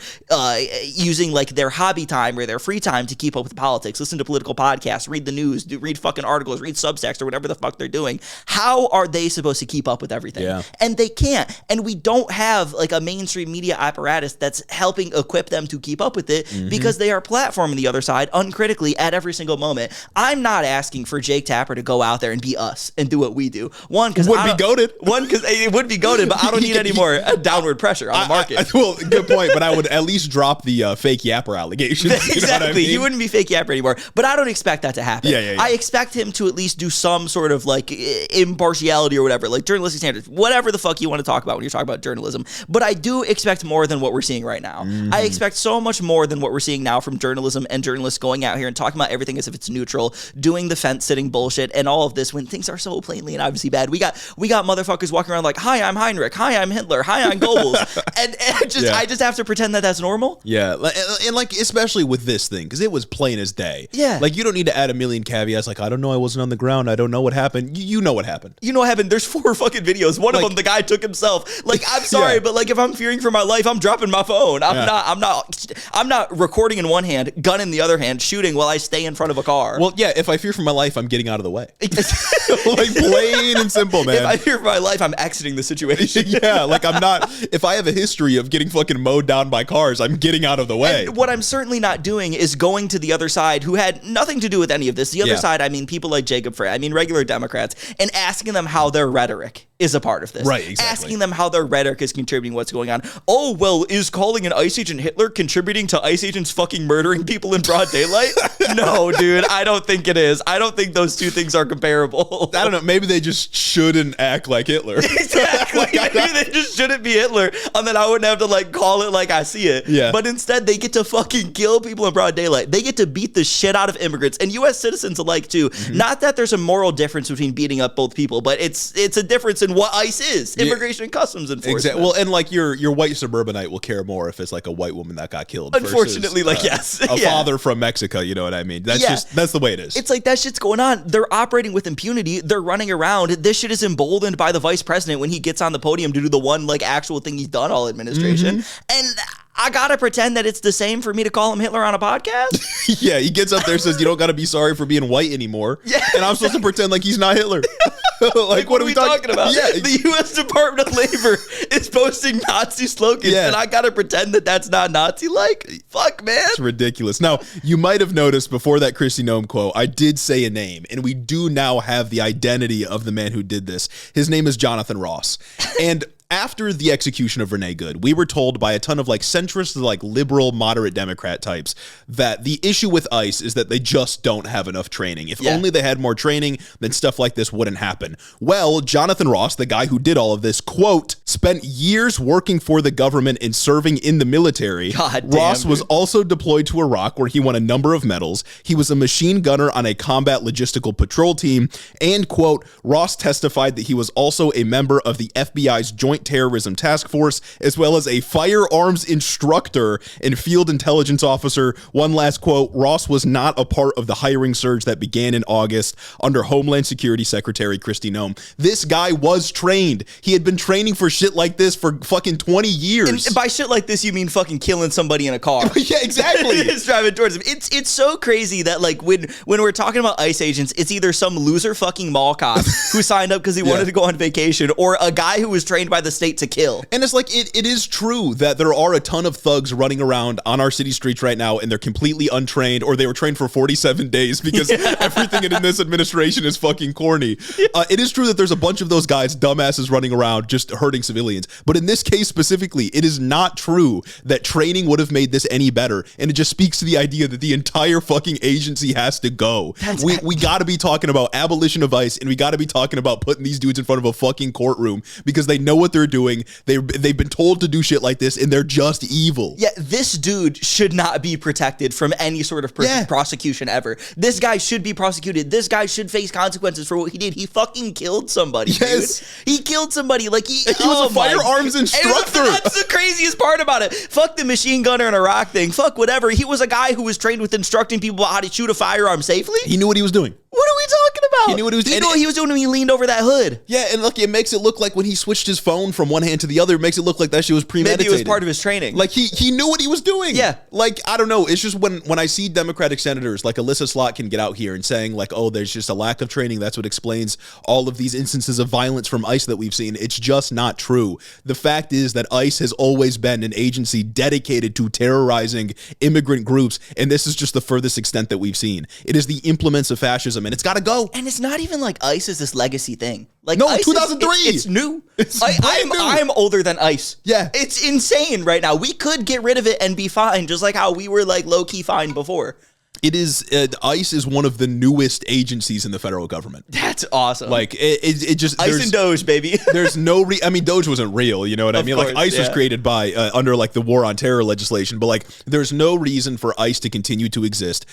using like their hobby time or their free time to keep up with politics, listen to political podcasts, read the news, read fucking articles, read Substacks or whatever the fuck they're doing. How are they supposed to keep up with everything? Yeah. And they can't. And we don't have like a mainstream media apparatus that's helping equip them to keep up with it because they are platforming the other side uncritically at every single moment. I'm not asking for Jake Tapper to go out there and be us and do what we do. One, because would be goated. One, because it would be goated, but I don't need any more downward pressure on the market. Well, good point, but I would at least drop the fake yapper allegations. Exactly. You know what I mean? He wouldn't be fake yapper anymore, but I don't expect that to happen. Yeah. I expect him to at least do some sort of like impartiality or whatever, like journalistic standards, whatever the fuck you want to talk about when you're talking about journalism. But I do expect more than what we're seeing right now. I expect so much more than what we're seeing now from journalism and journalists going out here and talking about everything as if it's neutral, doing the fence sitting bullshit and all of this when things are so plainly and obviously bad. We got motherfuckers walking around like, hi, I'm Heinrich. Hi, I'm Hitler. Hi, I'm Goebbels. and I just have to pretend that that's normal. Yeah. And like, especially with this thing, because it was plain as day. Yeah. Like, you don't need to add a million caveats. Like, I don't know. I wasn't on the ground. I don't know what happened. You know what happened. You know what happened. There's 4 fucking videos. One of them, the guy took himself. Like, I'm sorry, but like, if I'm fearing for my life, I'm dropping my phone. I'm not recording in one hand, gun in the other hand, shooting while I stay in front of a car. Well, yeah. If I fear for my life, I'm getting out of the way. Like, plain and simple, man. If I fear for my life, I'm exiting the situation. Yeah. Like, I'm not. If I have a history of getting fucking mowed down by cars, I'm getting out of the way. And what I'm certainly not doing is going to the other side who had nothing to do with any of this. The other side, I mean, people like Jacob Frey, I mean, regular Democrats, and asking them how their rhetoric is a part of this. Right, exactly. Asking them how their rhetoric is contributing what's going on. Oh, well, is calling an ICE agent Hitler contributing to ICE agents fucking murdering people in broad daylight? No, dude, I don't think it is. I don't think those two things are comparable. I don't know. Maybe they just shouldn't act like Hitler. Exactly. like, maybe they just shouldn't be Hitler, and then I wouldn't have to like call it like I see it. Yeah. But instead, they get to fucking kill people in broad daylight. They get to beat the shit out of immigrants and U.S. citizens alike too. Not that there's a moral difference between beating up both people, but it's a difference in what ICE is, immigration and customs enforcement. Exactly. Well, and like your white suburbanite will care more if it's like a white woman that got killed. Unfortunately, versus, yes, a father from Mexico. You know what I mean? That's the way it is. It's like that shit's going on. They're operating with impunity. They're running around. This shit is emboldened by the vice president when he gets on the podium to do the one like actual thing he's done all administration. And I gotta pretend that it's the same for me to call him Hitler on a podcast. Yeah, he gets up there and says, "You don't gotta be sorry for being white anymore." Yeah, and I'm supposed to pretend like he's not Hitler. like what are we talking about? Yeah, the U.S. Department of Labor is posting Nazi slogans, and I gotta pretend that that's not Nazi-like. Fuck, man, it's ridiculous. Now, you might have noticed before that Kristi Noem quote, I did say a name, and we do now have the identity of the man who did this. His name is Jonathan Ross, and after the execution of Renee Good, we were told by a ton of like centrist, like liberal, moderate Democrat types that the issue with ICE is that they just don't have enough training. If only they had more training, then stuff like this wouldn't happen. Well, Jonathan Ross, the guy who did all of this, quote, spent years working for the government and serving in the military. Ross was also deployed to Iraq, where he won a number of medals. He was a machine gunner on a combat logistical patrol team. And, quote, Ross testified that he was also a member of the FBI's Joint Terrorism Task Force, as well as a firearms instructor and field intelligence officer. One last quote, Ross was not a part of the hiring surge that began in August under Homeland Security Secretary Kristi Noem. This guy was trained. He had been training for shit like this for fucking 20 years. And by shit like this, you mean fucking killing somebody in a car. Yeah, exactly. It's driving towards him. It's so crazy that like when we're talking about ICE agents, it's either some loser fucking mall cop who signed up because he wanted to go on vacation, or a guy who was trained by the state to kill. And it's like, it is true that there are a ton of thugs running around on our city streets right now, and they're completely untrained, or they were trained for 47 days because everything in this administration is fucking corny. It is true that there's a bunch of those guys, dumbasses, running around just hurting civilians. But in this case specifically, it is not true that training would have made this any better. And it just speaks to the idea that the entire fucking agency has to go. We got to be talking about abolition of ICE, and we got to be talking about putting these dudes in front of a fucking courtroom because they know what they're doing. They've been told to do shit like this, and they're just evil. Yeah, this dude should not be protected from any sort of prosecution ever. This guy should be prosecuted. This guy should face consequences for what he did. He fucking killed somebody, dude. He killed somebody. Like he was a firearms instructor. That's the craziest part about it. Fuck the machine gunner in Iraq thing. Fuck whatever. He was a guy who was trained with instructing people how to shoot a firearm safely. He knew what he was doing. What are we talking about? He knew what he was doing. He knew what he was doing when he leaned over that hood. Yeah, and look, it makes it look like when he switched his phone from one hand to the other, it makes it look like that shit was premeditated. Maybe it was part of his training. Like he knew what he was doing. Yeah. Like, I don't know. It's just when I see Democratic senators like Alyssa Slotkin get out here and saying like, oh, there's just a lack of training. That's what explains all of these instances of violence from ICE that we've seen. It's just not true. The fact is that ICE has always been an agency dedicated to terrorizing immigrant groups, and this is just the furthest extent that we've seen. It is the implements of fascism, and it's got to go. And it's not even like ICE is this legacy thing. Like no, ICE 2003. It's new. I'm older than ICE. Yeah. It's insane right now. We could get rid of it and be fine, just like how we were like low-key fine before. It is ICE is one of the newest agencies in the federal government. That's awesome. Like it just ICE and Doge, baby. There's no I mean, Doge wasn't real, you know what I mean? Like ICE was created by under like the war on terror legislation, but like there's no reason for ICE to continue to exist.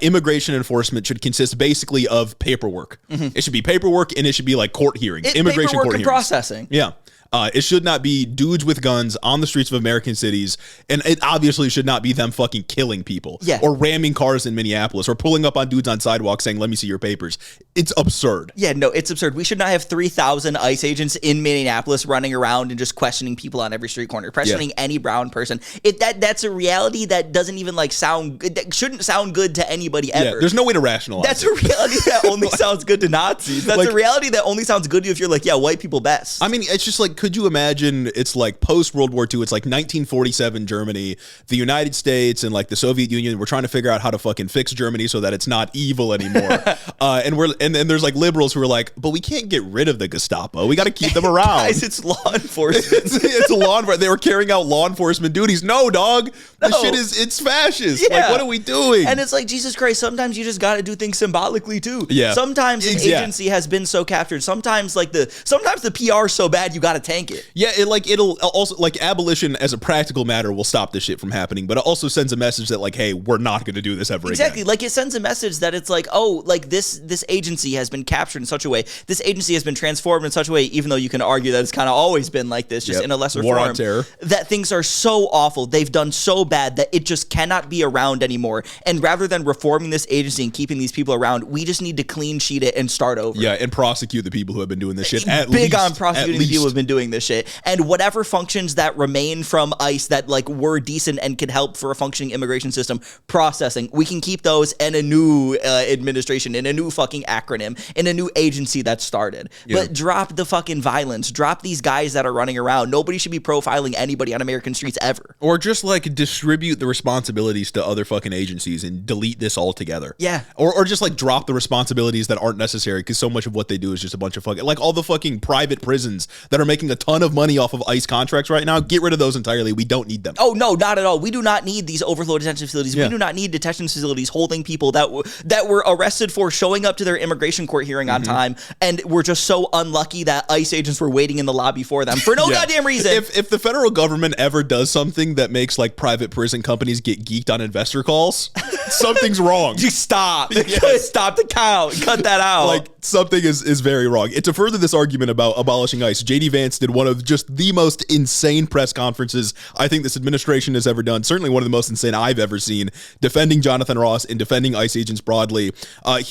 Immigration enforcement should consist basically of paperwork. It should be paperwork, and it should be like court hearings, immigration court hearings, processing. Yeah. It should not be dudes with guns on the streets of American cities, and it obviously should not be them fucking killing people or ramming cars in Minneapolis or pulling up on dudes on sidewalks saying, let me see your papers. It's absurd. Yeah, no, it's absurd. We should not have 3,000 ICE agents in Minneapolis running around and just questioning people on every street corner, questioning any brown person. That's a reality that doesn't even like sound good. That shouldn't sound good to anybody ever. Yeah, there's no way to rationalize That's a reality that only sounds good to Nazis. That's a reality that only sounds good to you if you're like, yeah, white people best. I mean, it's just like, could you imagine it's like post World War II, it's like 1947 Germany, the United States and like the Soviet Union, we're trying to figure out how to fucking fix Germany so that it's not evil anymore. And And then there's like liberals who are like, but we can't get rid of the Gestapo. We got to keep them around. Guys, it's law enforcement. It's a law enforcement. They were carrying out law enforcement duties. No, dog. This shit it's fascist. Yeah. Like, what are we doing? And it's like, Jesus Christ, sometimes you just got to do things symbolically too. Yeah. Sometimes an agency has been so captured. Sometimes the PR is so bad you got to tank it. Yeah, it'll also, like, abolition as a practical matter will stop this shit from happening, but it also sends a message that, like, hey, we're not going to do this ever again. Exactly. Like, it sends a message that it's like, oh, like this agency has been captured in such a way. This agency has been transformed in such a way, even though you can argue that it's kind of always been like this, just in a lesser War form. on terror. That things are so awful. They've done so bad that it just cannot be around anymore. And rather than reforming this agency and keeping these people around, we just need to clean sheet it and start over. Yeah, and prosecute the people who have been doing this shit. Big on prosecuting the people who have been doing this shit. And whatever functions that remain from ICE that like were decent and could help for a functioning immigration system processing, we can keep those in a new administration, in a new fucking acronym, in a new agency that started. Yeah. But drop the fucking violence. Drop these guys that are running around. Nobody should be profiling anybody on American streets ever. Or just like distribute the responsibilities to other fucking agencies and delete this altogether. Yeah. Or just like drop the responsibilities that aren't necessary, because so much of what they do is just a bunch of fucking, like all the fucking private prisons that are making a ton of money off of ICE contracts right now. Get rid of those entirely. We don't need them. Oh, no, not at all. We do not need these overflow detention facilities. Yeah. We do not need detention facilities holding people that were arrested for showing up to their immigration court hearing on time and were just so unlucky that ICE agents were waiting in the lobby for them for no goddamn reason. If the federal government ever does something that makes like private prison companies get geeked on investor calls, something's wrong. You stop. Stop the count. Cut that out. Like, something is very wrong. And to further this argument about abolishing ICE, JD Vance did one of just the most insane press conferences I think this administration has ever done. Certainly one of the most insane I've ever seen, defending Jonathan Ross and defending ICE agents broadly. And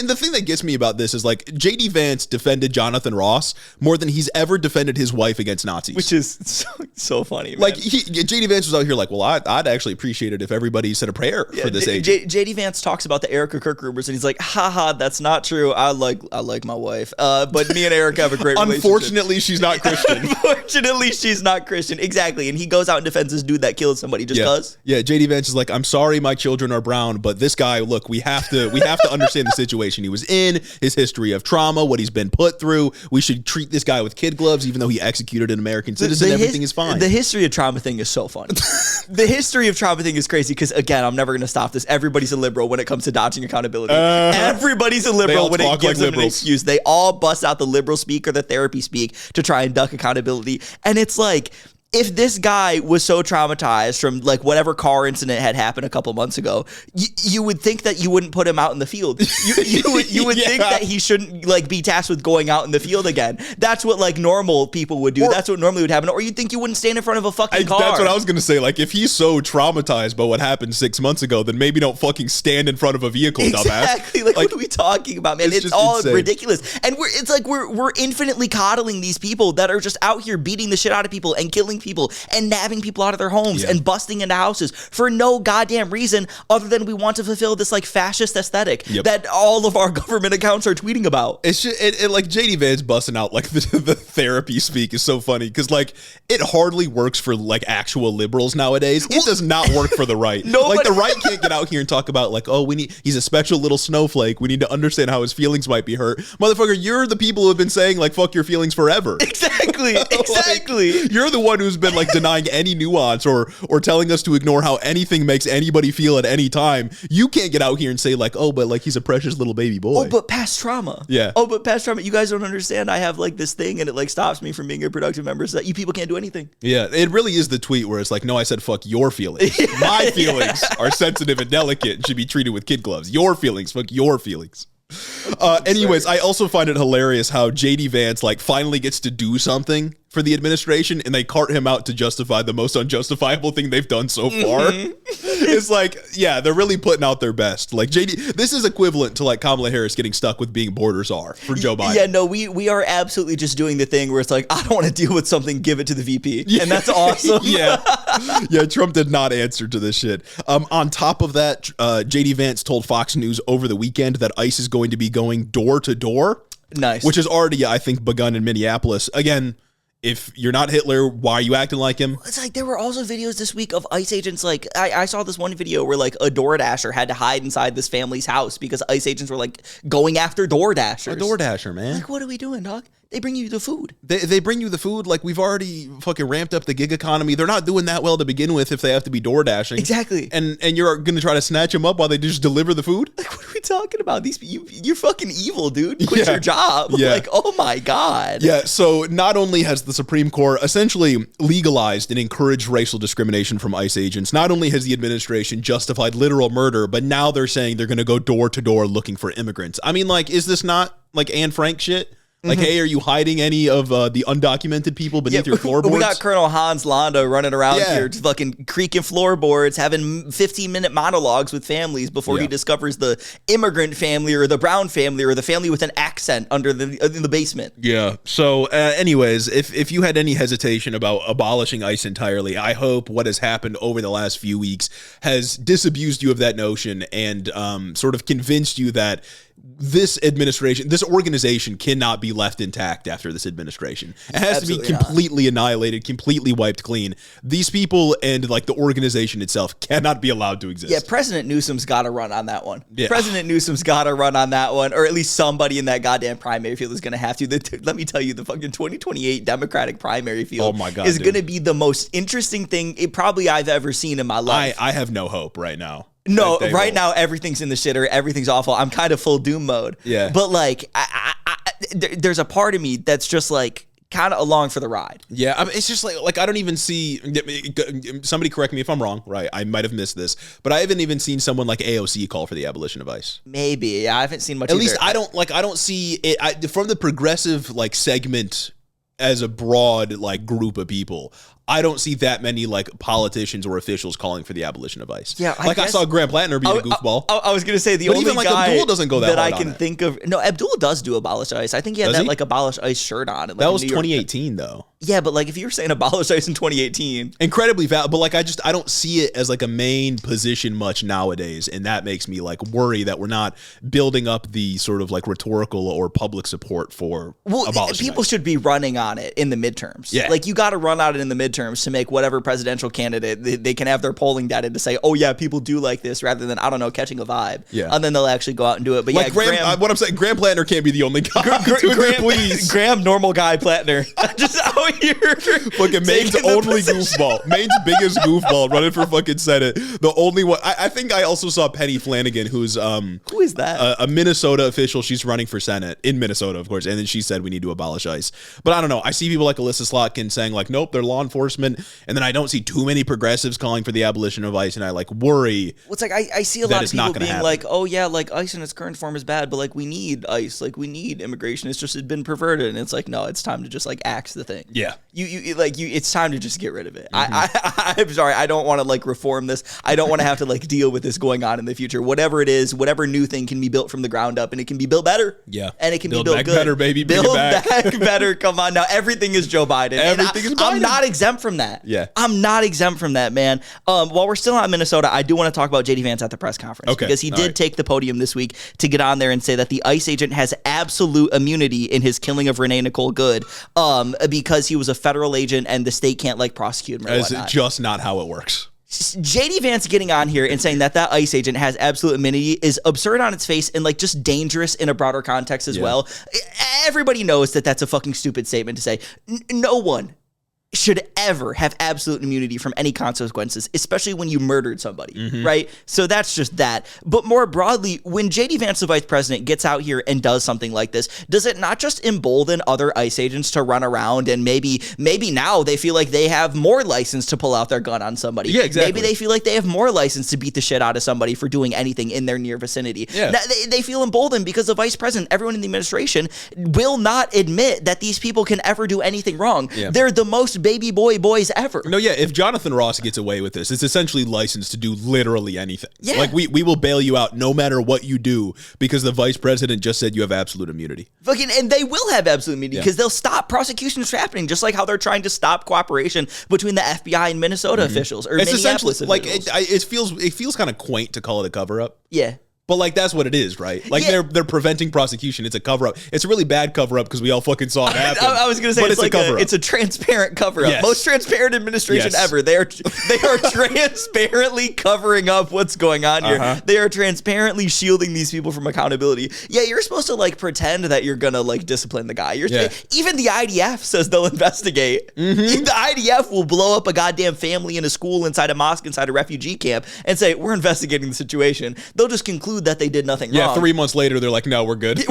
the thing that gets me about this is like JD Vance defended Jonathan Ross more than he's ever defended his wife against Nazis. Which is so funny, man. Like, JD Vance was out here like, well, I'd actually appreciate it if everybody said a prayer for this agent. JD Vance talks about the Erica Kirk rumors, and he's like, haha, that's not true. I like my wife. But me and Erica have a great relationship. Unfortunately, she's not Christian. Unfortunately, she's not Christian. Exactly. And he goes out and defends this dude that killed somebody just because. Yeah, JD Vance is like, I'm sorry my children are brown, but this guy, look, we have to understand the situation he was in, his history of trauma, what he's been put through. We should treat this guy with kid gloves, even though he executed an American citizen. Everything is fine. The history of trauma thing is so funny. The history of trauma thing is crazy because, again, I'm never going to stop this. Everybody's a liberal when it comes to dodging accountability. Everybody's a liberal when it gives them an excuse. They all bust out the liberal speak or the therapy speak to try and duck accountability. And it's like, if this guy was so traumatized from like whatever car incident had happened a couple months ago, you would think that you wouldn't put him out in the field. You would think that he shouldn't like be tasked with going out in the field again. That's what like normal people would do. That's what normally would happen. Or you'd think you wouldn't stand in front of a fucking car. That's what I was gonna say. Like, if he's so traumatized by what happened 6 months ago, then maybe don't fucking stand in front of a vehicle, dumbass. Exactly. Like, what are we talking about, man? It's all insane. Ridiculous. And we're infinitely coddling these people that are just out here beating the shit out of people and killing people and nabbing people out of their homes and busting into houses for no goddamn reason other than we want to fulfill this like fascist aesthetic that all of our government accounts are tweeting about. It's just like JD Vance busting out like the therapy speak is so funny because like it hardly works for like actual liberals nowadays. It does not work for the right. Like the right can't get out here and talk about like, oh, he's a special little snowflake. We need to understand how his feelings might be hurt. Motherfucker, you're the people who have been saying like fuck your feelings forever. Exactly. Like, you're the one who's been like denying any nuance or telling us to ignore how anything makes anybody feel at any time. You can't get out here and say like, oh, but like he's a precious little baby boy. Oh, but past trauma. Yeah. Oh, but past trauma. You guys don't understand. I have like this thing and it like stops me from being a productive member so that you people can't do anything. Yeah. It really is the tweet where it's like, no, I said fuck your feelings. My feelings are sensitive and delicate and should be treated with kid gloves. Your feelings, fuck your feelings. Anyways, I also find it hilarious how JD Vance like finally gets to do something for the administration and they cart him out to justify the most unjustifiable thing they've done so far. It's like, yeah, they're really putting out their best. Like JD, this is equivalent to like Kamala Harris getting stuck with being border czar for Joe Biden. Yeah, no, we are absolutely just doing the thing where it's like, I don't want to deal with something, give it to the VP. Yeah. And that's awesome. Yeah, Trump did not answer to this shit. On top of that, JD Vance told Fox News over the weekend that ICE is going to be going door to door. Nice. Which has already, I think, begun in Minneapolis. Again, If you're not Hitler, why are you acting like him? It's like there were also videos this week of ICE agents. Like I saw this one video where like a DoorDasher had to hide inside this family's house because ICE agents were like going after DoorDashers. A DoorDasher, man. Like, what are we doing, dog? They bring you the food. They bring you the food. Like, we've already fucking ramped up the gig economy. They're not doing that well to begin with if they have to be door dashing. Exactly. And you're going to try to snatch them up while they just deliver the food? Like, what are we talking about? You're fucking evil, dude. Quit your job. Yeah. Like, oh my God. Yeah, so not only has the Supreme Court essentially legalized and encouraged racial discrimination from ICE agents, not only has the administration justified literal murder, but now they're saying they're going to go door to door looking for immigrants. I mean, like, is this not like Anne Frank shit? Like, hey, are you hiding any of the undocumented people beneath your floorboards? We got Colonel Hans Landa running around here just fucking creaking floorboards, having 15-minute monologues with families before he discovers the immigrant family or the brown family or the family with an accent under in the basement. Yeah. So anyways, if you had any hesitation about abolishing ICE entirely, I hope what has happened over the last few weeks has disabused you of that notion and sort of convinced you that this administration, this organization cannot be left intact after this administration. It has Absolutely to be completely annihilated, completely wiped clean. These people and like the organization itself cannot be allowed to exist. Yeah, President Newsom's got to run on that one. Yeah. President Newsom's got to run on that one, or at least somebody in that goddamn primary field is going to have to. Let me tell you, the fucking 2028 Democratic primary field is going to be the most interesting thing probably I've ever seen in my life. I have no hope right now. No, right now everything's in the shitter. Everything's awful. I'm kind of full doom mode. Yeah. But like, there's a part of me that's just like kind of along for the ride. Yeah, I mean, it's just like I don't even see. Somebody correct me if I'm wrong. Right, I might have missed this, but I haven't even seen someone like AOC call for the abolition of ICE. Maybe. Yeah, I haven't seen much. At least I don't see it from the progressive like segment as a broad like group of people. I don't see that many like politicians or officials calling for the abolition of ICE. Yeah, I saw Graham Plattner being a goofball. I was gonna say the only even like guy Abdul doesn't go that I hard can think of. No, Abdul does do abolish ICE. I think he had like abolish ICE shirt on. That was 2018 though. Yeah, but like if you were saying abolish ICE in 2018, incredibly valid. But like I don't see it as like a main position much nowadays, and that makes me like worry that we're not building up the sort of like rhetorical or public support for abolishing people ICE. Should be running on it in the midterms. Yeah, like you got to run on it in the midterms to make whatever presidential candidate they can have their polling data to say, oh yeah, people do like this, rather than I don't know, catching a vibe. Yeah, and then they'll actually go out and do it. But like yeah, Graham, what I'm saying, Graham Plattner can't be the only guy. Please, Graham, normal guy Plattner, just out here. Fucking Maine's only goofball. Maine's biggest goofball running for fucking Senate. The only one. I think I also saw Penny Flanagan, who is that? A Minnesota official. She's running for Senate in Minnesota, of course. And then she said we need to abolish ICE. But I don't know. I see people like Alyssa Slotkin saying like, nope, they're law enforcement. And then I don't see too many progressives calling for the abolition of ICE. And I like worry. Well, it's like I see a lot of people being like, oh yeah, like ICE in its current form is bad, but like we need ICE, like we need immigration. It's just been perverted, and it's like no, it's time to just like axe the thing. Yeah, it's time to just get rid of it. I'm sorry, I don't want to like reform this. I don't want to have to like deal with this going on in the future. Whatever it is, whatever new thing can be built from the ground up, and it can be built better. Yeah, and it can build be built back good. Better, baby. Build back better. Come on now, everything is Joe Biden. Everything is Biden. I'm not exempt from that. Yeah, I'm not exempt from that, man. While we're still on Minnesota, I do want to talk about JD Vance at the press conference because he did take the podium this week to get on there and say that the ICE agent has absolute immunity in his killing of Renee Nicole Good, because he was a federal agent and the state can't like prosecute him or whatnot. That's just not how it works. JD Vance getting on here and saying that ICE agent has absolute immunity is absurd on its face and like just dangerous in a broader context as well. Everybody knows that that's a fucking stupid statement to say. No one should ever have absolute immunity from any consequences, especially when you murdered somebody, right? So that's just that. But more broadly, when JD Vance, the vice president, gets out here and does something like this, does it not just embolden other ICE agents to run around and maybe now they feel like they have more license to pull out their gun on somebody? Yeah, exactly. Maybe they feel like they have more license to beat the shit out of somebody for doing anything in their near vicinity. Yeah. Now, they feel emboldened because the vice president, everyone in the administration, will not admit that these people can ever do anything wrong. Yeah. They're the most baby boys ever. No, yeah, if Jonathan Ross gets away with this, it's essentially licensed to do literally anything. Yeah. Like, we will bail you out no matter what you do because the vice president just said you have absolute immunity. Fucking, and they will have absolute immunity because they'll stop prosecutions from happening, just like how they're trying to stop cooperation between the FBI and Minnesota officials or it's Minneapolis essentially officials. Like, it feels kind of quaint to call it a cover-up. Yeah. But like that's what it is, right? Like they're preventing prosecution. It's a cover up. It's a really bad cover up because we all fucking saw it happen. I was gonna say it's like it's a transparent cover up. Yes. Most transparent administration ever. They are transparently covering up what's going on here. They are transparently shielding these people from accountability. Yeah, you're supposed to like pretend that you're gonna like discipline the guy. Even the IDF says they'll investigate. The IDF will blow up a goddamn family in a school, inside a mosque, inside a refugee camp, and say we're investigating the situation. They'll just conclude that they did nothing wrong. Yeah, 3 months later, they're like, no, we're good.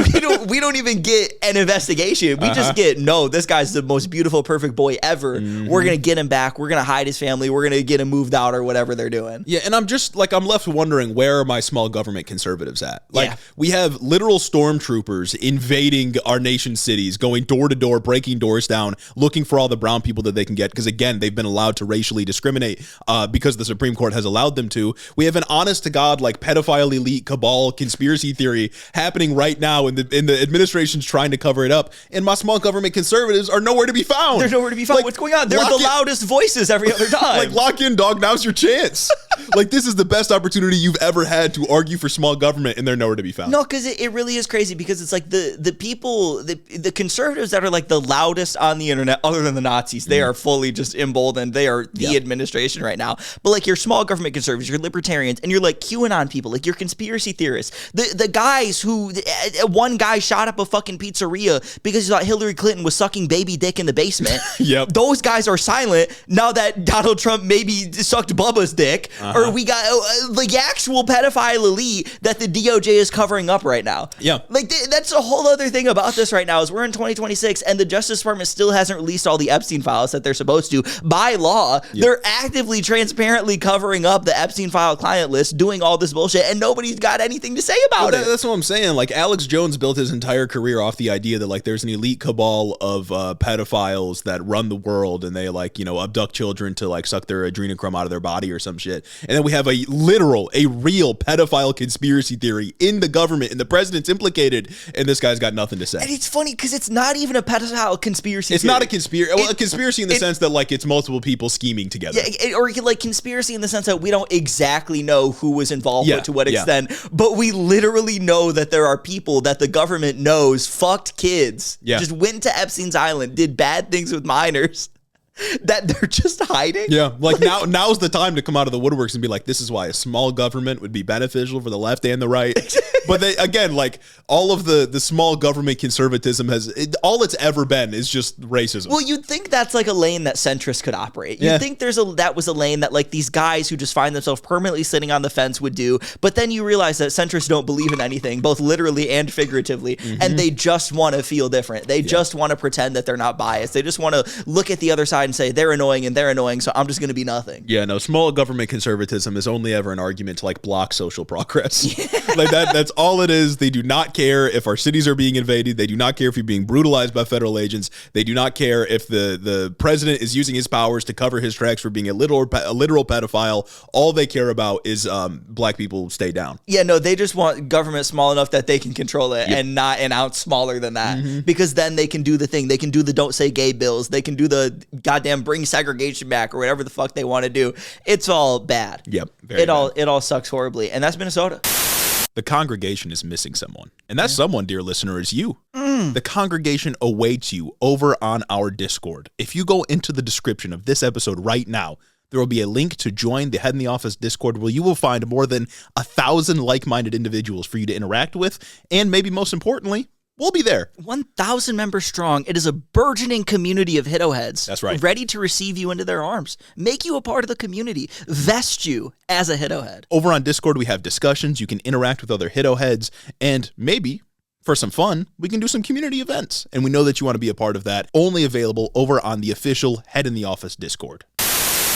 we don't even get an investigation. We just get, no, this guy's the most beautiful, perfect boy ever. We're going to get him back. We're going to hide his family. We're going to get him moved out or whatever they're doing. Yeah, and I'm just, like, I'm left wondering, where are my small government conservatives at? Like, we have literal stormtroopers invading our nation's cities, going door to door, breaking doors down, looking for all the brown people that they can get, because, again, they've been allowed to racially discriminate because the Supreme Court has allowed them to. We have an honest-to-God, like, pedophile elite cabal conspiracy theory happening right now, and the administration's trying to cover it up, and my small government conservatives are nowhere to be found. They're nowhere to be found. Like, what's going on? They're the loudest voices every other time. Like, lock in, dog. Now's your chance. Like, this is the best opportunity you've ever had to argue for small government, and they're nowhere to be found. No, because it really is crazy, because it's like the people, the conservatives that are like the loudest on the internet, other than the Nazis, they are fully just emboldened. They are the administration right now. But like your small government conservatives, your libertarians, and you're like QAnon people, like your conspiracy theorists, the guys who, one guy shot up a fucking pizzeria because he thought Hillary Clinton was sucking baby dick in the basement. Those guys are silent now that Donald Trump maybe sucked Bubba's dick, or we got the actual pedophile elite that the DOJ is covering up right now. Like that's a whole other thing about this right now, is we're in 2026 and the Justice Department still hasn't released all the Epstein files that they're supposed to. By law, they're actively, transparently covering up the Epstein file client list, doing all this bullshit, and nobody's got anything to say about it. That's what I'm saying. Like, Alex Jones built his entire career off the idea that like there's an elite cabal of pedophiles that run the world, and they like, you know, abduct children to like suck their adrenochrome out of their body or some shit. And then we have a real pedophile conspiracy theory in the government, and the president's implicated, and this guy's got nothing to say. And it's funny because it's not even a pedophile conspiracy theory. Not a conspiracy. Well, a conspiracy in the sense that like it's multiple people scheming together. Yeah, or like conspiracy in the sense that we don't exactly know who was involved to what extent, but we literally know that there are people that the government knows fucked kids, just went to Epstein's Island, did bad things with minors, that they're just hiding. Yeah, like now's the time to come out of the woodworks and be like, this is why a small government would be beneficial for the left and the right. But they, again, like all of the small government conservatism all it's ever been is just racism. Well, you'd think that's like a lane that centrists could operate. You'd think that was a lane that like these guys who just find themselves permanently sitting on the fence would do. But then you realize that centrists don't believe in anything, both literally and figuratively, and they just want to feel different. They just want to pretend that they're not biased. They just want to look at the other side and say they're annoying, so I'm just going to be nothing. Yeah, no, small government conservatism is only ever an argument to like block social progress. Like that's all it is. They do not care if our cities are being invaded. They do not care if you're being brutalized by federal agents. They do not care if the president is using his powers to cover his tracks for being a literal pedophile. All they care about is black people stay down. Yeah, no, they just want government small enough that they can control it and not an ounce smaller than that, because then they can do the thing. They can do the don't say gay bills. They can do the goddamn bring segregation back or whatever the fuck they want to do. It's all bad. Yep. It all sucks horribly. And that's Minnesota. The congregation is missing someone. And that someone, dear listener, is you. The congregation awaits you over on our Discord. If you go into the description of this episode right now, there will be a link to join the Head in the Office Discord, where you will find more than 1,000 like-minded individuals for you to interact with. And maybe most importantly, we'll be there. 1,000 members strong. It is a burgeoning community of Hiddo heads. That's right. Ready to receive you into their arms. Make you a part of the community. Vest you as a Hiddo head. Over on Discord, we have discussions. You can interact with other Hiddo heads. And maybe, for some fun, we can do some community events. And we know that you want to be a part of that. Only available over on the official Head in the Office Discord.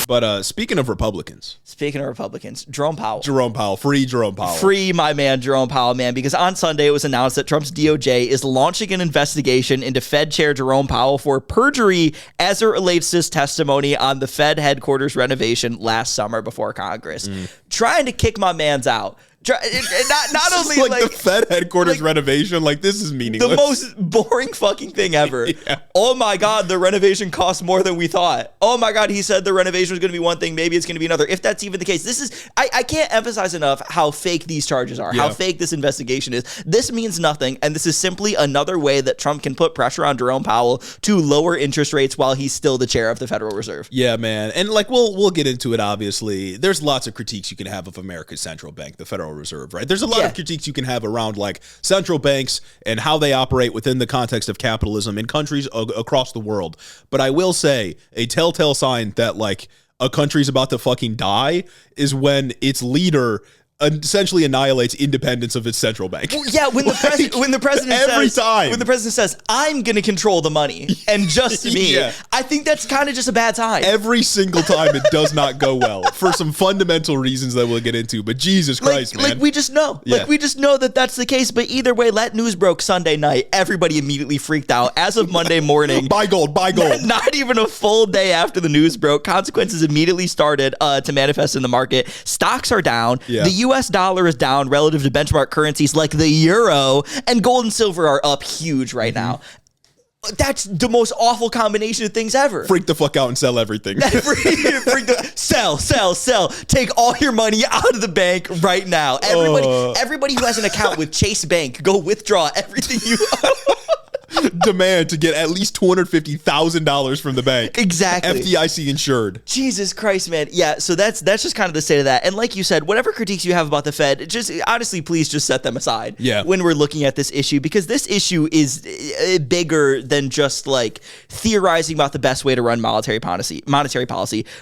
But speaking of Republicans. Jerome Powell. Free Jerome Powell. Free my man Jerome Powell, man. Because on Sunday it was announced that Trump's DOJ is launching an investigation into Fed Chair Jerome Powell for perjury as it relates to his testimony on the Fed headquarters renovation last summer before Congress. Trying to kick my mans out. Not only like the Fed headquarters renovation, like this is meaningless. The most boring fucking thing ever. Yeah. Oh my God, the renovation costs more than we thought. Oh my God, he said the renovation was going to be one thing, maybe it's going to be another. If that's even the case, this is, I can't emphasize enough how fake these charges are, how fake this investigation is. This means nothing, and this is simply another way that Trump can put pressure on Jerome Powell to lower interest rates while he's still the chair of the Federal Reserve. Yeah, man. And like we'll get into it, obviously. There's lots of critiques you can have of America's central bank, the Federal Reserve, right? There's a lot of critiques you can have around like central banks and how they operate within the context of capitalism in countries across the world. But I will say a telltale sign that like a country's about to fucking die is when its leader essentially annihilates independence of its central bank. Well, yeah, when the president says, I'm going to control the money and just me, I think that's kind of just a bad sign. Every single time it does not go well for some fundamental reasons that we'll get into. But Jesus Christ, man. Like we just know. Like we just know that that's the case. But either way, that news broke Sunday night. Everybody immediately freaked out. As of Monday morning. Buy gold, buy gold. Not even a full day after the news broke, consequences immediately started to manifest in the market. Stocks are down. Yeah. The U.S. dollar is down relative to benchmark currencies like the euro, and gold and silver are up huge right now. That's the most awful combination of things ever. Freak the fuck out and sell everything. Sell. Take all your money out of the bank right now. Everybody who has an account with Chase Bank, go withdraw everything you own. Demand to get at least $250,000 from the bank. Exactly. FDIC insured. Jesus Christ, man. Yeah, so that's just kind of the state of that. And like you said, whatever critiques you have about the Fed, just honestly, please just set them aside when we're looking at this issue, because this issue is bigger than just like theorizing about the best way to run monetary policy.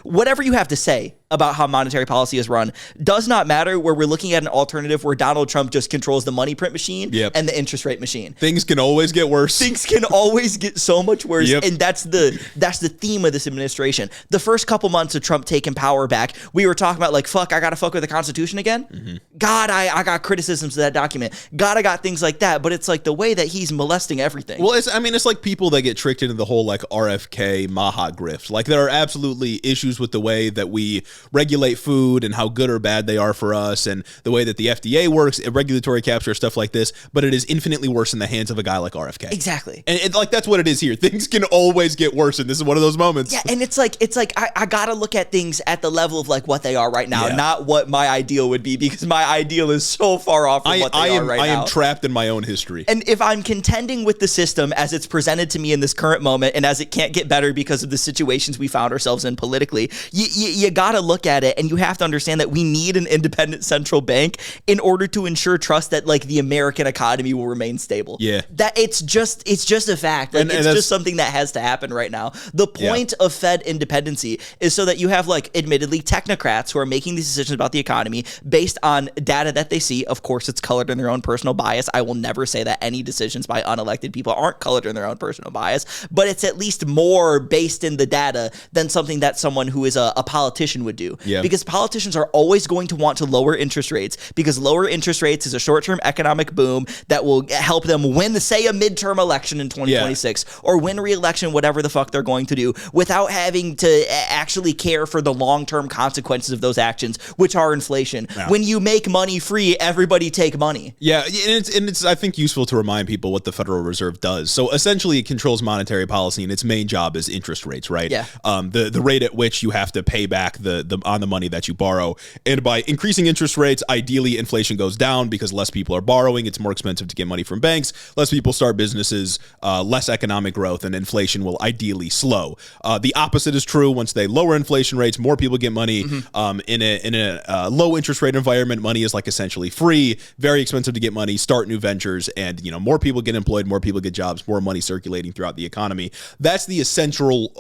Whatever you have to say about how monetary policy is run does not matter, where we're looking at an alternative where Donald Trump just controls the money print machine and the interest rate machine. Things can always get worse. Things can always get so much worse. And that's the theme of this administration. The first couple months of Trump taking power back, we were talking about like, fuck, I gotta fuck with the Constitution again. God, I got criticisms of that document. God, I got things like that. But it's like the way that he's molesting everything. Well, it's like people that get tricked into the whole like RFK Maha grift. Like there are absolutely issues with the way that we regulate food and how good or bad they are for us, and the way that the FDA works, regulatory capture, stuff like this. But it is infinitely worse in the hands of a guy like RFK. Exactly. And like that's what it is here. Things can always get worse, and this is one of those moments. Yeah, and it's like I gotta look at things at the level of like what they are right now, not what my ideal would be, because my ideal is so far off from what they are right now. I am trapped in my own history. And if I'm contending with the system as it's presented to me in this current moment, and as it can't get better because of the situations we found ourselves in politically, you gotta look at it, and you have to understand that we need an independent central bank in order to ensure trust that like the American economy will remain stable. Yeah. That it's just a fact. Like, it's just something that has to happen right now. The point of Fed independency is so that you have like admittedly technocrats who are making these decisions about the economy based on data that they see. Of course, it's colored in their own personal bias. I will never say that any decisions by unelected people aren't colored in their own personal bias, but it's at least more based in the data than something that someone who is a politician would do. Yeah. Because politicians are always going to want to lower interest rates, because lower interest rates is a short-term economic boom that will help them win, say, a midterm election in 2026 or win re-election, whatever the fuck they're going to do, without having to actually care for the long-term consequences of those actions, which are inflation. Yeah. When you make money free, everybody take money. Yeah, and it's I think useful to remind people what the Federal Reserve does. So essentially, it controls monetary policy, and its main job is interest rates, right? Yeah. The rate at which you have to pay back on the money that you borrow, and by increasing interest rates, ideally inflation goes down because less people are borrowing. It's more expensive to get money from banks. Less people start businesses, less economic growth, and inflation will ideally slow. The opposite is true. Once they lower inflation rates, more people get money. In a low interest rate environment, money is like essentially free, very expensive to get money, start new ventures, and more people get employed, more people get jobs, more money circulating throughout the economy. That's the essential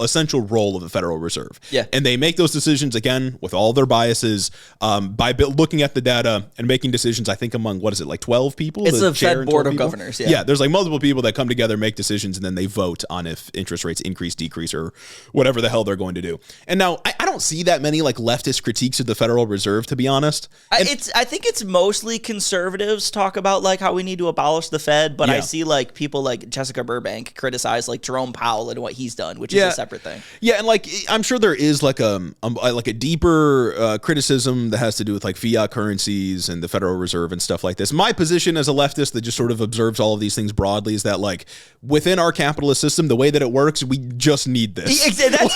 role of the Federal Reserve. Yeah. And they make those decisions, again, with all their biases, by looking at the data and making decisions, I think among, 12 people? It's the Fed Board of Governors, Yeah, there's like multiple people that come together, make decisions, and then they vote on if interest rates increase, decrease, or whatever the hell they're going to do. And now, I don't see that many like leftist critiques of the Federal Reserve, to be honest. I think it's mostly conservatives talk about like how we need to abolish the Fed, but I see like people like Jessica Burbank criticize like Jerome Powell and what he's done, which is a separate thing. Yeah, and like I'm sure there is like a deeper criticism that has to do with like fiat currencies and the Federal Reserve and stuff like this. My position as a leftist that just sort of observes all of these things broadly is that like within our capitalist system, the way that it works, we just need this.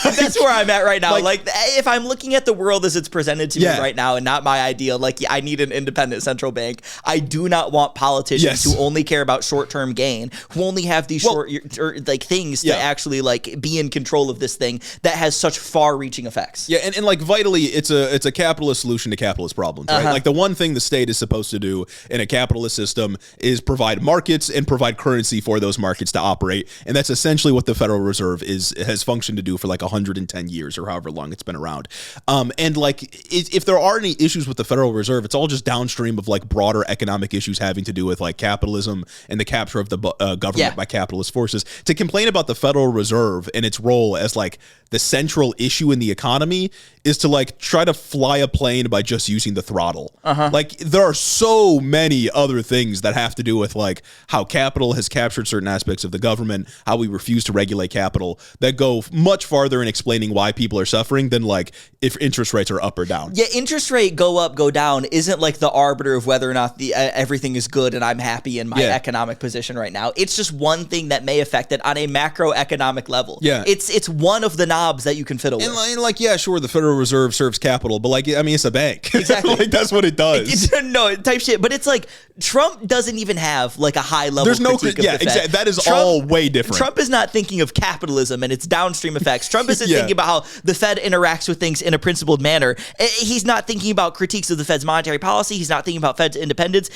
That's where I'm at right now. Like if I'm looking at the world as it's presented to me right now and not my idea, like I need an independent central bank. I do not want politicians who only care about short-term gain, who only have these things to actually like be in control of this thing that has such far-reaching effects. Yeah, and like vitally, it's a capitalist solution to capitalist problems, right? Like the one thing the state is supposed to do in a capitalist system is provide markets and provide currency for those markets to operate, and that's essentially what the Federal Reserve has functioned to do for like 110 years or however long it's been around. And like if there are any issues with the Federal Reserve, it's all just downstream of like broader economic issues having to do with like capitalism and the capture of the government by capitalist forces. To complain about the Federal Reserve and its role as like the central issue in the economy is to like try to fly a plane by just using the throttle. Like there are so many other things that have to do with like how capital has captured certain aspects of the government, how we refuse to regulate capital, that go much farther in explaining why people are suffering than like if interest rates are up or down. Yeah, interest rate go up, go down isn't like the arbiter of whether or not the everything is good and I'm happy in my economic position right now. It's just one thing that may affect it on a macroeconomic level. Yeah. It's one of the knobs that you can fiddle with. And like, yeah, sure, the Federal Reserve serves capital, but like, I mean, it's a bank. Exactly. Like, that's what it does. No, type shit. But it's like, Trump doesn't even have like a high level critique of the Fed. Exactly. That is all way different. Trump is not thinking of capitalism and its downstream effects. Trump isn't thinking about how the Fed interacts with things in a principled manner. He's not thinking about critiques of the Fed's monetary policy. He's not thinking about Fed's independence.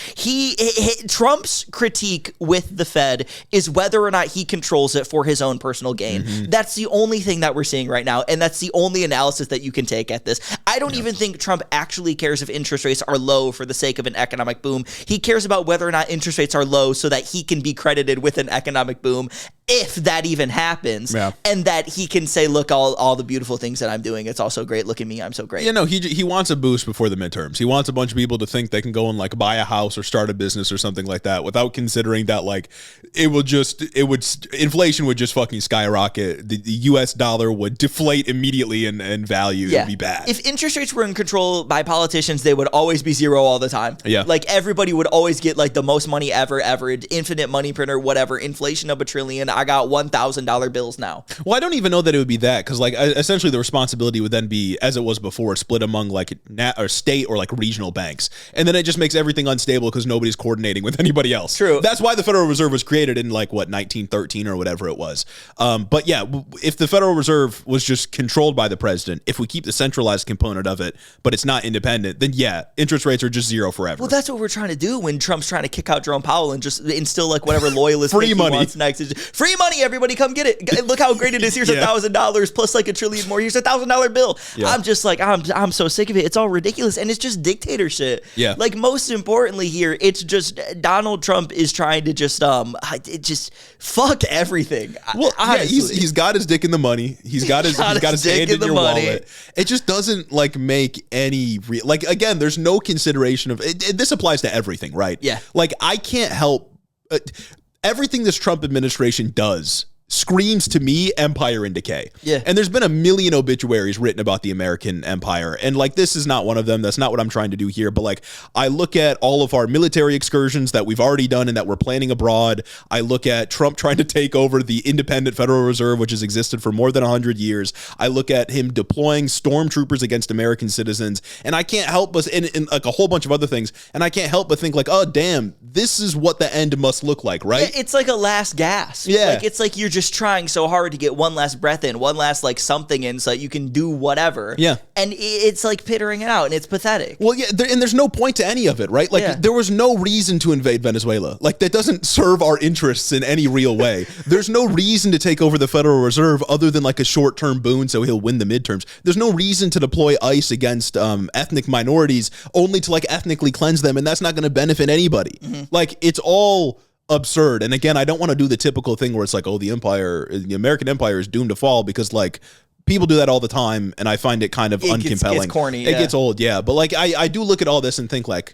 Trump's critique with the Fed is whether or not he controls it for his own personal gain. That's the only thing that we're seeing right now, and that's the only analysis that you can take at this. I don't even think Trump actually cares if interest rates are low for the sake of an economic boom. He cares about whether or not interest rates are low so that he can be credited with an economic boom, if that even happens, and that he can say, look, all the beautiful things that I'm doing, it's also great. Look at me, I'm so great. You know, he wants a boost before the midterms. He wants a bunch of people to think they can go and like buy a house or start a business or something like that without considering that like inflation would just fucking skyrocket. The US dollar would deflate immediately in value. It would be bad. If interest rates were in control by politicians, they would always be zero all the time. Like everybody would always get like the most money ever, infinite money printer, whatever, inflation of $1 trillion. I got $1,000 bills now. Well, I don't even know that it would be that, because like essentially the responsibility would then be, as it was before, split among like state or like regional banks, and then it just makes everything unstable because nobody's coordinating with anybody else. True. That's why the Federal Reserve was created in like 1913 or whatever it was. But yeah, if the Federal Reserve was just controlled by the president, if we keep the centralized component of it, but it's not independent, then yeah, interest rates are just zero forever. Well, that's what we're trying to do when Trump's trying to kick out Jerome Powell and just instill like whatever loyalist free thing money. He wants next. Free money, everybody, come get it. Look how great it is. Here's $1,000 plus like $1 trillion more. Here's $1,000 bill. I'm just like, I'm so sick of it. It's all ridiculous, and it's just dictator shit. Like most importantly here, it's just Donald Trump is trying to just fuck everything. Well, he's got his dick in the money. He's got his hand in your wallet. It just doesn't like make any like, again, there's no consideration of this applies to everything, right? Yeah. Like I can't help everything this Trump administration does screams to me empire in decay. Yeah. And there's been a million obituaries written about the American empire. And like, this is not one of them. That's not what I'm trying to do here. But like, I look at all of our military excursions that we've already done and that we're planning abroad. I look at Trump trying to take over the independent Federal Reserve, which has existed for more than 100 years. I look at him deploying stormtroopers against American citizens. And I can't help but, and like a whole bunch of other things. And I can't help but think like, oh, damn, this is what the end must look like, right? It's like a last gasp. Yeah. Like, it's like you're just trying so hard to get one last breath in, one last like something in so that you can do whatever. Yeah. And it's like pittering it out, and it's pathetic. Well, yeah, and there's no point to any of it, right? Like there was no reason to invade Venezuela. Like that doesn't serve our interests in any real way. There's no reason to take over the Federal Reserve other than like a short-term boon so he'll win the midterms. There's no reason to deploy ICE against ethnic minorities only to like ethnically cleanse them, and that's not going to benefit anybody. Like it's all absurd. And again, I don't want to do the typical thing where it's like, oh, the American empire is doomed to fall, because like people do that all the time, and I find it kind of uncompelling. It's corny. It gets old, yeah. But like I do look at all this and think like,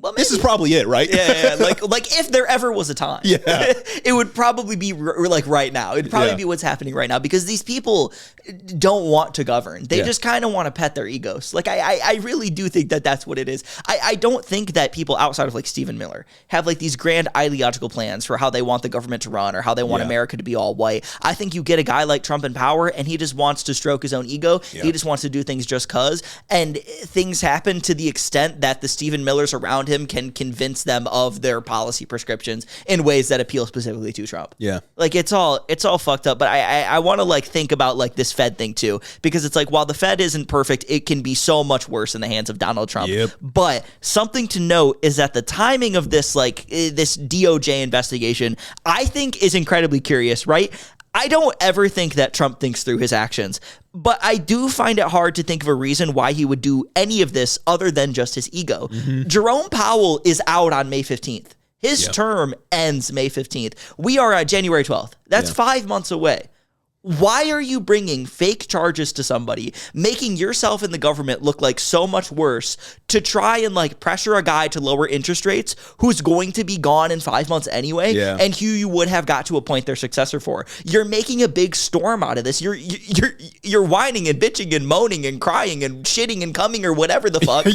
Well, this is probably it, right? Yeah. Like if there ever was a time, it would probably be like right now. It'd probably be what's happening right now because these people don't want to govern. They just kind of want to pet their egos. Like I really do think that that's what it is. I don't think that people outside of like Stephen Miller have like these grand ideological plans for how they want the government to run or how they want America to be all white. I think you get a guy like Trump in power and he just wants to stroke his own ego. He just wants to do things just cause. And things happen to the extent that the Stephen Millers around him can convince them of their policy prescriptions in ways that appeal specifically to Trump. Yeah. Like it's all fucked up. But I want to like think about like this Fed thing too, because it's like while the Fed isn't perfect, it can be so much worse in the hands of Donald Trump. But something to note is that the timing of this like this DOJ investigation, I think is incredibly curious, right? I don't ever think that Trump thinks through his actions, but I do find it hard to think of a reason why he would do any of this other than just his ego. Jerome Powell is out on May 15th. His term ends May 15th. We are at January 12th. That's 5 months away. Why are you bringing fake charges to somebody, making yourself and the government look like so much worse to try and like pressure a guy to lower interest rates who's going to be gone in 5 months anyway, and who you would have got to appoint their successor for? You're making a big storm out of this. You're whining and bitching and moaning and crying and shitting and coming or whatever the fuck.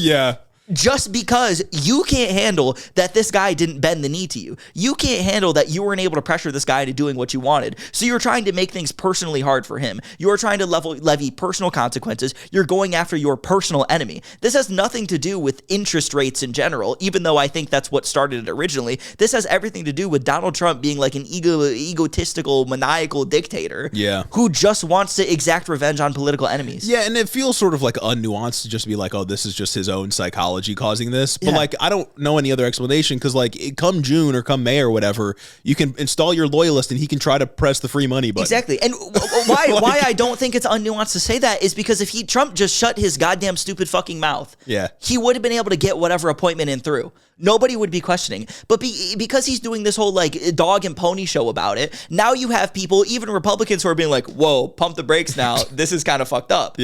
Just because you can't handle that this guy didn't bend the knee to you. You can't handle that you weren't able to pressure this guy into doing what you wanted. So you're trying to make things personally hard for him. You're trying to levy personal consequences. You're going after your personal enemy. This has nothing to do with interest rates in general, even though I think that's what started it originally. This has everything to do with Donald Trump being like an egotistical, maniacal dictator who just wants to exact revenge on political enemies. Yeah, and it feels sort of like unnuanced to just be like, oh, this is just his own psychology causing this, but like I don't know any other explanation because like come June or come May or whatever, you can install your loyalist and he can try to press the free money button. Exactly. And why I don't think it's unnuanced to say that is because if Trump just shut his goddamn stupid fucking mouth, he would have been able to get whatever appointment in through. Nobody would be questioning. But because he's doing this whole like dog and pony show about it, now you have people, even Republicans, who are being like, whoa, pump the brakes now. This is kind of fucked up.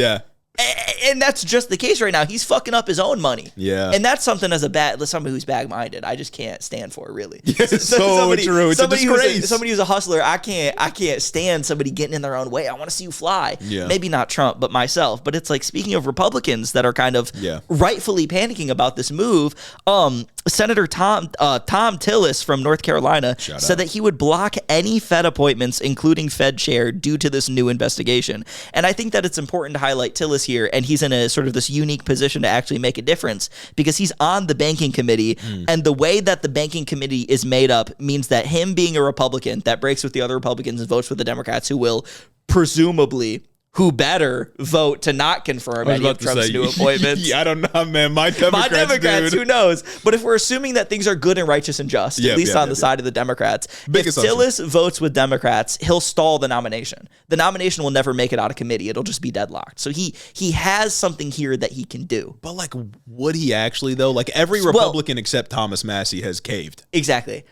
And that's just the case right now. He's fucking up his own money. And that's something as somebody who's bag-minded, I just can't stand for, really. So true. It's a disgrace. Somebody who's a hustler, I can't stand somebody getting in their own way. I want to see you fly. Maybe not Trump, but myself. But it's like, speaking of Republicans that are kind of rightfully panicking about this move, Senator Tom Tillis from North Carolina said that he would block any Fed appointments, including Fed chair, due to this new investigation. And I think that it's important to highlight Tillis here, and he's in a sort of this unique position to actually make a difference because he's on the banking committee, and the way that the banking committee is made up means that him being a Republican that breaks with the other Republicans and votes with the Democrats, who will presumably who better vote to not confirm any of Trump's new appointments. I don't know, man. My Democrats, dude. Who knows? But if we're assuming that things are good and righteous and just, at least on the side of the Democrats, if Tillis votes with Democrats, he'll stall the nomination. The nomination will never make it out of committee. It'll just be deadlocked. So he has something here that he can do. But like, would he actually, though? Like, every Republican except Thomas Massie has caved. Exactly.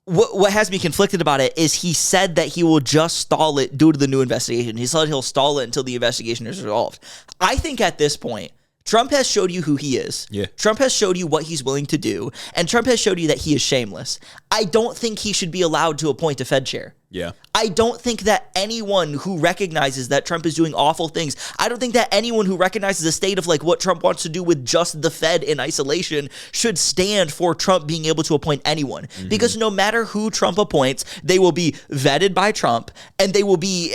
What has me conflicted about it is he said that he will just stall it due to the new investigation. He said he'll stall it until the investigation is resolved. I think at this point, Trump has showed you who he is. Trump has showed you what he's willing to do. And Trump has showed you that he is shameless. I don't think he should be allowed to appoint a Fed chair. I don't think that anyone who recognizes that Trump is doing awful things, I don't think that anyone who recognizes the state of like what Trump wants to do with just the Fed in isolation should stand for Trump being able to appoint anyone. Because no matter who Trump appoints, they will be vetted by Trump and they will be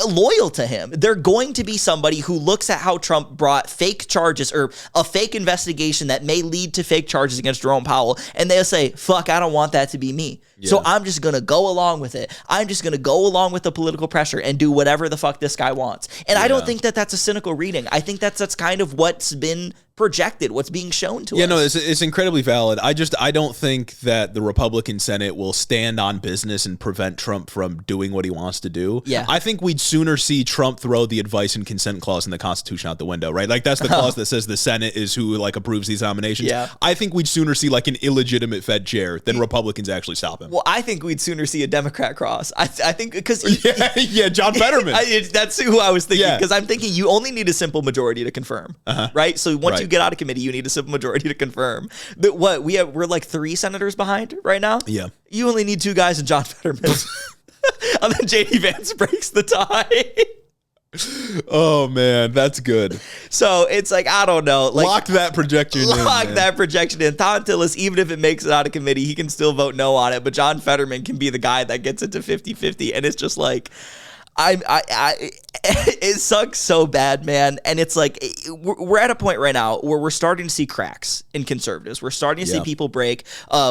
loyal to him. They're going to be somebody who looks at how Trump brought fake charges or a fake investigation that may lead to fake charges against Jerome Powell, and they'll say, fuck, I don't want that to be me. So I'm just going to go along with it. I'm just going to go along with the political pressure and do whatever the fuck this guy wants. And I don't think that that's a cynical reading. I think that's kind of what's been projected, what's being shown to us. No, it's incredibly valid. I don't think that the Republican Senate will stand on business and prevent Trump from doing what he wants to do. I think we'd sooner see Trump throw the advice and consent clause in the Constitution out the window, right? Like, that's the clause that says the Senate is who like approves these nominations. I think we'd sooner see like an illegitimate Fed chair than Republicans actually stop him. Well, I think we'd sooner see a Democrat cross. I think because John Fetterman. That's who I was thinking, because I'm thinking you only need a simple majority to confirm, right? So once you get out of committee, you need a simple majority to confirm. But we're like 3 senators behind right now. Yeah. You only need 2 guys and John Fetterman. And then JD Vance breaks the tie. Oh man, that's good. So it's like, I don't know. Like, lock that projection in. Lock that projection in. Thom Tillis, even if it makes it out of committee, he can still vote no on it. But John Fetterman can be the guy that gets it to 50-50. And it's just like, it sucks so bad, man. And it's like, we're at a point right now where we're starting to see cracks in conservatives. We're starting to see people break.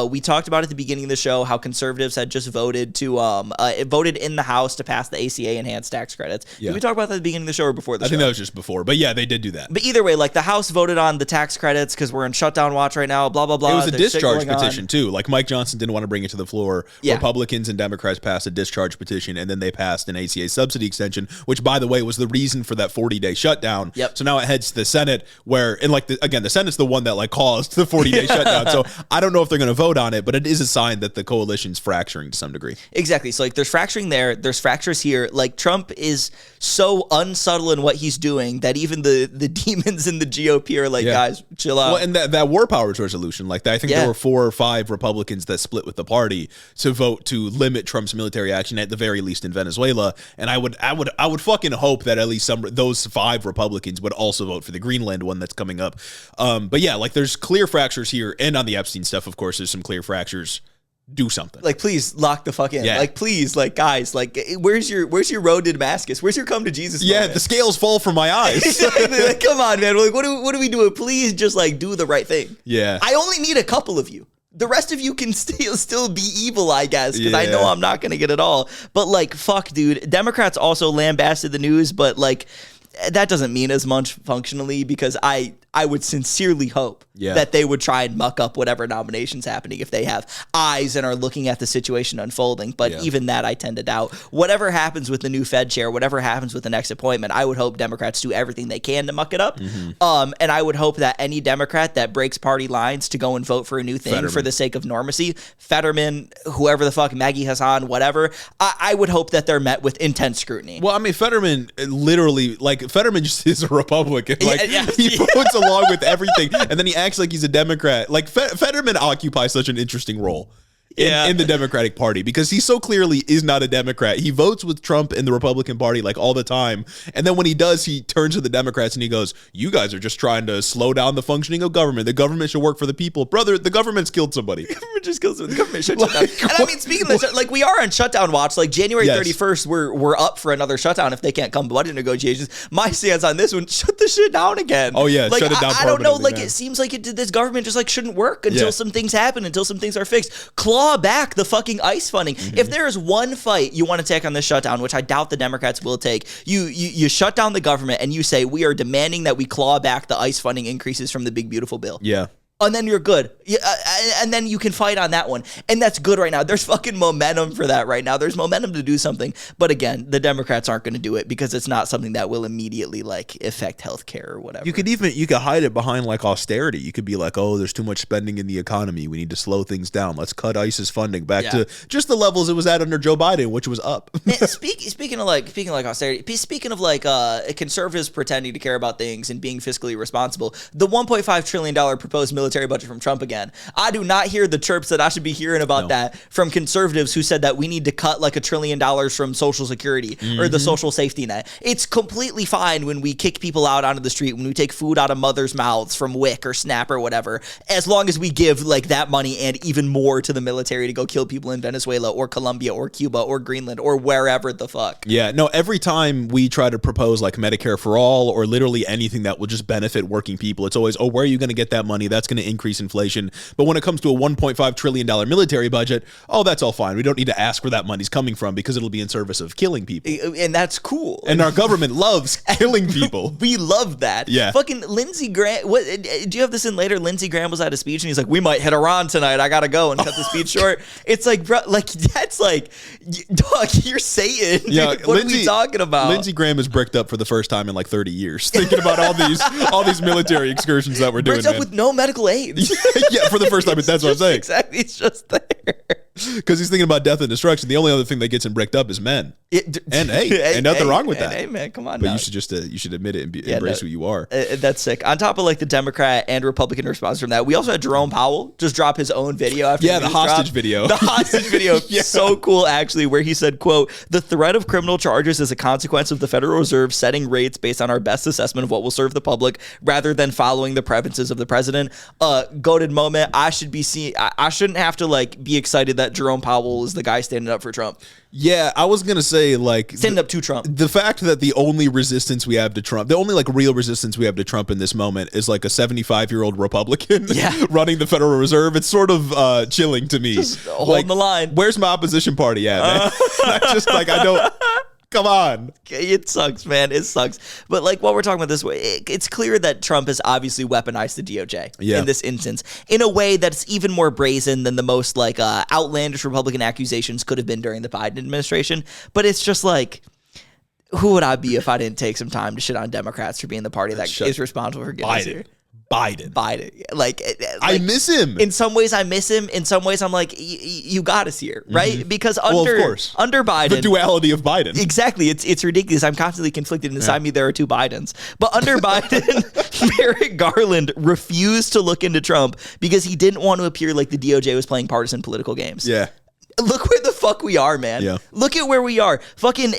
We talked about at the beginning of the show how conservatives had just voted in the House to pass the ACA enhanced tax credits. Did we talk about that at the beginning of the show or before the show? I think that was just before. But yeah, they did do that. But either way, like the House voted on the tax credits because we're in shutdown watch right now, blah, blah, blah. It was a discharge petition too. Like Mike Johnson didn't want to bring it to the floor. Yeah. Republicans and Democrats passed a discharge petition, and then they passed an ACA subsidy extension, which, by the way, was the reason for that 40-day shutdown. Yep. So now it heads to the Senate, where, and like, the Senate's the one that like caused the 40-day shutdown. So I don't know if they're going to vote on it, but it is a sign that the coalition's fracturing to some degree. Exactly. So like there's fracturing there, there's fractures here. Like Trump is so unsubtle in what he's doing that even the demons in the GOP are like, guys, chill out. Well, and that war powers resolution, like that, I think there were 4 or 5 Republicans that split with the party to vote to limit Trump's military action at the very least in Venezuela. And I would fucking hope that at least those 5 Republicans would also vote for the Greenland one that's coming up. But yeah, like there's clear fractures here, and on the Epstein stuff, of course, there's some clear fractures. Do something. Like, please lock the fuck in. Yeah. Like, please, like, guys, like, where's your road to Damascus? Where's your come to Jesus moment? The scales fall from my eyes. Exactly. Like, come on, man. Like, what do we do? Please just like do the right thing. Yeah. I only need a couple of you. The rest of you can still be evil, I guess, because I know I'm not going to get it all. But like, fuck, dude. Democrats also lambasted the news, but like, that doesn't mean as much functionally because I would sincerely hope that they would try and muck up whatever nomination's happening if they have eyes and are looking at the situation unfolding. But even that I tend to doubt. Whatever happens with the new Fed chair, whatever happens with the next appointment, I would hope Democrats do everything they can to muck it up. And I would hope that any Democrat that breaks party lines to go and vote for a new thing for the sake of normacy, Fetterman, whoever the fuck, Maggie Hassan, whatever, I would hope that they're met with intense scrutiny. Well, I mean, Fetterman literally, like, Fetterman just is a Republican. Like, he votes along with everything, and then he acts like he's a Democrat. Like, Fetterman occupies such an interesting role in the Democratic Party because he so clearly is not a Democrat. He votes with Trump in the Republican Party like all the time, and then when he does, he turns to the Democrats and he goes, "You guys are just trying to slow down the functioning of government. The government should work for the people, brother. The government's killed somebody. The government just killed somebody. The government should shut down." And I mean, speaking of like, we are on shutdown watch. Like January 31st, we're up for another shutdown if they can't come to budget negotiations. My stance on this one: shut the shit down again. Oh yeah, like, shut it down. I don't know. Like it seems like this government just like shouldn't work until some things happen, until some things are fixed. Claw back the fucking ICE funding. If there is one fight you want to take on this shutdown, which I doubt the Democrats will take, you shut down the government and you say we are demanding that we claw back the ICE funding increases from the big beautiful bill. Yeah. And then you're good. And then you can fight on that one. And that's good right now. There's fucking momentum for that right now. There's momentum to do something. But again, the Democrats aren't going to do it because it's not something that will immediately like affect healthcare or whatever. You could hide it behind like austerity. You could be like, oh, there's too much spending in the economy. We need to slow things down. Let's cut ICE's funding back to just the levels it was at under Joe Biden, which was up. Speaking of austerity, speaking of like conservatives pretending to care about things and being fiscally responsible, the $1.5 trillion proposed military budget from Trump again. I do not hear the chirps that I should be hearing about that from conservatives who said that we need to cut like $1 trillion from Social Security or the social safety net. It's completely fine when we kick people out onto the street, when we take food out of mothers' mouths from WIC or SNAP or whatever, as long as we give like that money and even more to the military to go kill people in Venezuela or Colombia or Cuba or Greenland or wherever the fuck. Yeah, no, every time we try to propose like Medicare for all or literally anything that will just benefit working people, it's always, oh, where are you going to get that money? That's going to increase inflation. But when it comes to a $1.5 trillion military budget, oh, that's all fine. We don't need to ask where that money's coming from because it'll be in service of killing people. And that's cool. And our government loves killing people. We love that. Yeah. Fucking Lindsey Graham. What do you have this in later? Lindsey Graham was at a speech and he's like, "We might hit Iran tonight. I gotta go," and cut the speech short. It's like, bro, like that's like, dog, you're Satan. Yeah, what are we talking about? Lindsey Graham is bricked up for the first time in like 30 years, thinking about all these military excursions that we're doing. Bricked up with no medical aid. Yeah, for the first time. That's what I'm saying. Exactly. It's just there. Because he's thinking about death and destruction. The only other thing that gets him bricked up is men. And hey, nothing wrong with that. Hey, man, come on. But now. you should just you should admit it and embrace who you are. That's sick. On top of like the Democrat and Republican response from that, we also had Jerome Powell just drop his own video after the hostage video. The hostage video, so cool actually, where he said, "quote The threat of criminal charges is a consequence of the Federal Reserve setting rates based on our best assessment of what will serve the public, rather than following the preferences of the president." Goated moment. I shouldn't have to like be excited that Jerome Powell is the guy standing up for Trump. Yeah, I was gonna say like standing up to Trump. The fact that the only resistance we have to Trump, the only like real resistance we have to Trump in this moment is like a 75-year-old Republican running the Federal Reserve. It's sort of chilling to me. Just holding the line. Where's my opposition party at, man? I just like I don't. Come on. It sucks, man. It sucks. But like while we're talking about this way, it's clear that Trump has obviously weaponized the DOJ in this instance in a way that's even more brazen than the most like outlandish Republican accusations could have been during the Biden administration. But it's just like, who would I be if I didn't take some time to shit on Democrats for being the party that is responsible for getting us here? Biden. Like, I miss him. In some ways, I miss him. In some ways, I'm like, you got us here, right? Because under Biden, the duality of Biden. Exactly. It's ridiculous. I'm constantly conflicted. Inside me, there are two Bidens. But under Biden, Merrick Garland refused to look into Trump because he didn't want to appear like the DOJ was playing partisan political games. Yeah. Look where the fuck we are, man. Yeah. Look at where we are. Fucking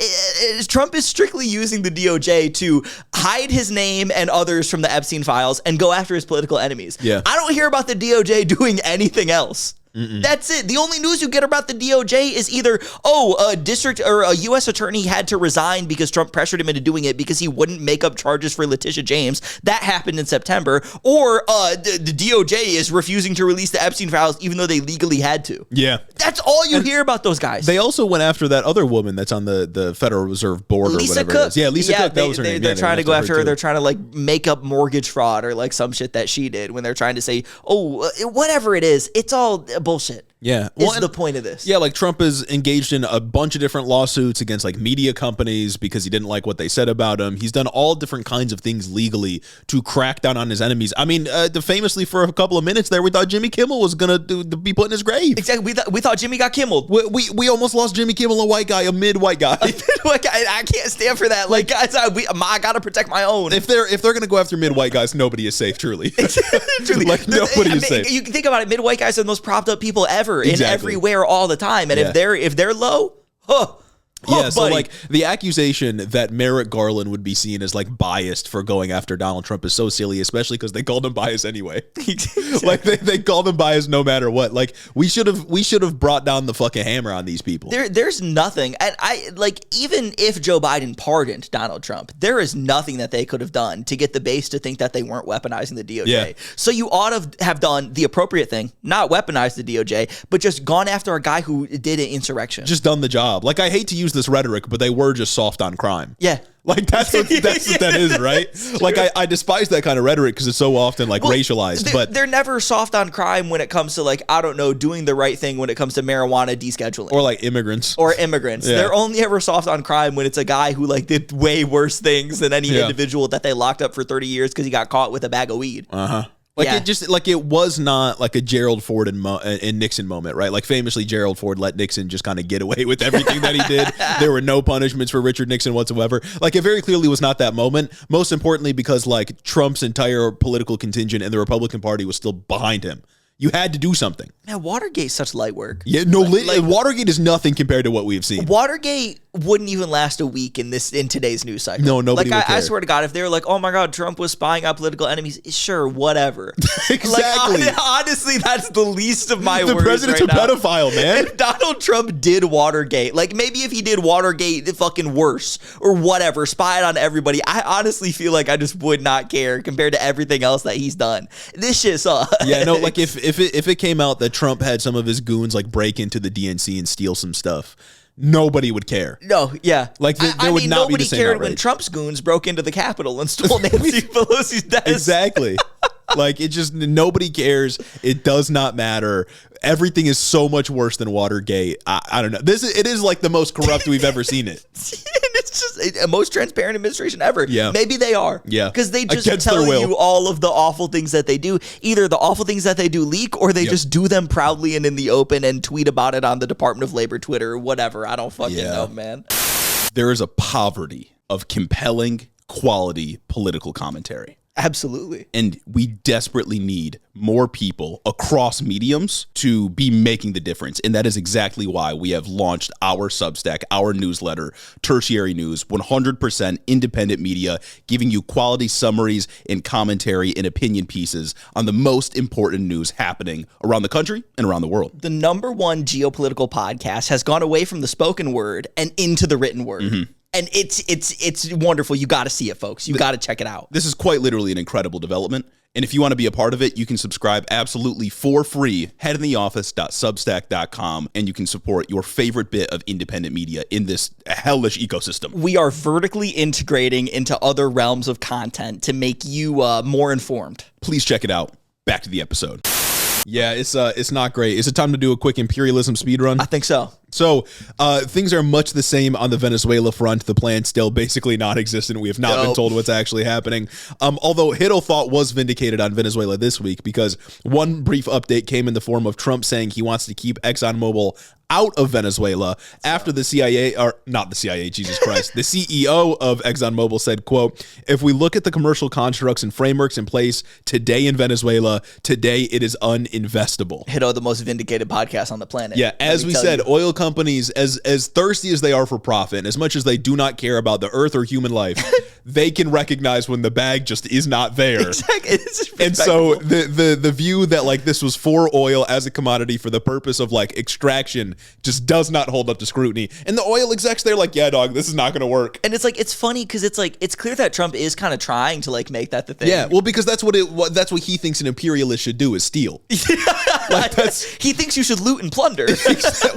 Trump is strictly using the DOJ to hide his name and others from the Epstein files and go after his political enemies. Yeah. I don't hear about the DOJ doing anything else. That's it. The only news you get about the DOJ is either, a district or a U.S. attorney had to resign because Trump pressured him into doing it because he wouldn't make up charges for Letitia James. That happened in September. Or the DOJ is refusing to release the Epstein files even though they legally had to. Yeah. That's all you hear about those guys. They also went after that other woman that's on the Federal Reserve Board or whatever Cook. it is. Yeah, Lisa Cook. That was her name. They're trying to go after her. They're trying to like make up mortgage fraud or like some shit that she did when they're trying to say, whatever it is, it's all bullshit. Yeah. What's the point of this? Yeah, like Trump is engaged in a bunch of different lawsuits against like media companies because he didn't like what they said about him. He's done all different kinds of things legally to crack down on his enemies. I mean, famously for a couple of minutes there, we thought Jimmy Kimmel was going to be put in his grave. Exactly. We thought Jimmy got Kimmeled. We almost lost Jimmy Kimmel, a white guy, a mid-white guy. I can't stand for that. Like, guys, I got to protect my own. If they're going to go after mid-white guys, nobody is safe, truly. Truly. Like, nobody is safe. You can think about it. Mid-white guys are the most propped up people ever in everywhere all the time. And if they're low, so like the accusation that Merrick Garland would be seen as like biased for going after Donald Trump is so silly, especially because they called him biased anyway. Exactly. Like they called him biased no matter what. Like we should have brought down the fucking hammer on these people. There's nothing. And I like, even if Joe Biden pardoned Donald Trump, there is nothing that they could have done to get the base to think that they weren't weaponizing the DOJ. Yeah. So you ought to have done the appropriate thing, not weaponize the DOJ, but just gone after a guy who did an insurrection. Just done the job. Like, I hate to use this rhetoric, but they were just soft on crime. Yeah. Like that's what that is, right? Like I despise that kind of rhetoric because it's so often like racialized. But they're never soft on crime when it comes to like, I don't know, doing the right thing when it comes to marijuana descheduling. Or like immigrants. Yeah. They're only ever soft on crime when it's a guy who like did way worse things than any individual that they locked up for 30 years because he got caught with a bag of weed. Like it was not like a Gerald Ford and Nixon moment, right? Like famously, Gerald Ford let Nixon just kind of get away with everything that he did. There were no punishments for Richard Nixon whatsoever. Like it very clearly was not that moment. Most importantly, because like Trump's entire political contingent and the Republican Party was still behind him. You had to do something. Man, Watergate's such light work. Yeah, no, Watergate is nothing compared to what we have seen. Watergate wouldn't even last a week in today's news cycle. No, nobody would care. I swear to God, if they were like, oh my God, Trump was spying on political enemies, sure, whatever. Exactly. Like, honestly, that's the least of my worries The president's a pedophile, man. If Donald Trump did Watergate, like maybe if he did Watergate fucking worse or whatever, spied on everybody, I honestly feel like I just would not care compared to everything else that he's done. This shit sucks. Yeah, no, like if it came out that Trump had some of his goons like break into the DNC and steal some stuff, nobody would care. No, yeah. Like there would not be the same outrage. Nobody cared when Trump's goons broke into the Capitol and stole Nancy Pelosi's desk. Exactly. Like it just, nobody cares. It does not matter. Everything is so much worse than Watergate. I don't know. It is like the most corrupt we've ever seen it. It's just a most transparent administration ever. Yeah. Maybe they are. Yeah. Because they just Against tell their will. you all of the awful things that they do. Either the awful things that they do leak, or they just do them proudly and in the open and tweet about it on the Department of Labor Twitter or whatever. I don't fucking know, man. There is a poverty of compelling, quality political commentary. Absolutely. And we desperately need more people across mediums to be making the difference. And that is exactly why we have launched our Substack, our newsletter, Tertiary News, 100% independent media, giving you quality summaries and commentary and opinion pieces on the most important news happening around the country and around the world. The #1 geopolitical podcast has gone away from the spoken word and into the written word. Mm-hmm. And it's wonderful. You got to see it, folks. You got to check it out. This is quite literally an incredible development. And if you want to be a part of it, you can subscribe absolutely for free. Headintheoffice.substack.com, and you can support your favorite bit of independent media in this hellish ecosystem. We are vertically integrating into other realms of content to make you more informed. Please check it out. Back to the episode. Yeah, it's not great. Is it time to do a quick imperialism speedrun? I think so. So things are much the same on the Venezuela front. The plan still basically non-existent. We have not been told what's actually happening. Although Hiddle thought was vindicated on Venezuela this week, because one brief update came in the form of Trump saying he wants to keep ExxonMobil out of Venezuela after the CIA, or not the CIA, Jesus Christ, the CEO of ExxonMobil said, quote, "If we look at the commercial constructs and frameworks in place today in Venezuela, today it is uninvestable." Hiddo, the most vindicated podcast on the planet. Yeah, as we said, oil companies, as thirsty as they are for profit, and as much as they do not care about the earth or human life, they can recognize when the bag just is not there. Exactly. And so the view that like this was for oil as a commodity for the purpose of like extraction just does not hold up to scrutiny. And the oil execs, they're like, yeah, dog, this is not going to work. And it's like, it's funny because it's like, it's clear that Trump is kind of trying to like make that the thing. Yeah, well, because that's what he thinks an imperialist should do, is steal. Like he thinks you should loot and plunder.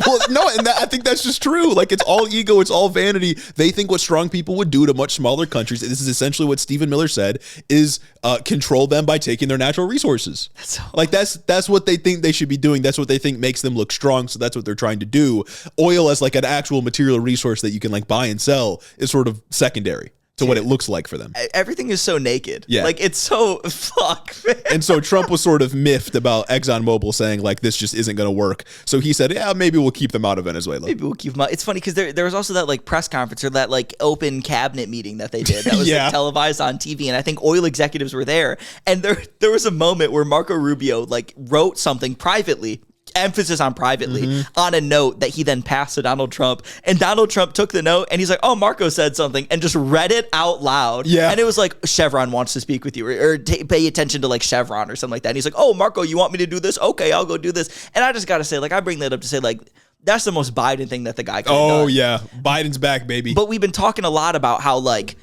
Well, no, and I think that's just true. Like, it's all ego, it's all vanity. They think what strong people would do to much smaller countries, this is essentially what Stephen Miller said, is control them by taking their natural resources. That's what they think they should be doing. That's what they think makes them look strong. So that's what they're trying to do. Oil as like an actual material resource that you can like buy and sell is sort of secondary to what it looks like for them. Everything is so naked. Yeah. Like, it's so, fuck, man. And so Trump was sort of miffed about ExxonMobil saying, like, this just isn't going to work. So he said, yeah, maybe we'll keep them out of Venezuela. Maybe we'll keep them out. It's funny because there was also that, like, press conference or that, like, open cabinet meeting that they did that was like, televised on TV. And I think oil executives were there. And there was a moment where Marco Rubio, like, wrote something privately, emphasis on privately, on a note that he then passed to Donald Trump, and Donald Trump took the note and he's like, oh, Marco said something, and just read it out loud. Yeah. And it was like, Chevron wants to speak with you, or pay attention to like Chevron or something like that. And he's like, oh, Marco, you want me to do this? Okay, I'll go do this. And I just gotta say, like, I bring that up to say, like, that's the most Biden thing that the guy could have done. Oh yeah, Biden's back, baby. But we've been talking a lot about how, like,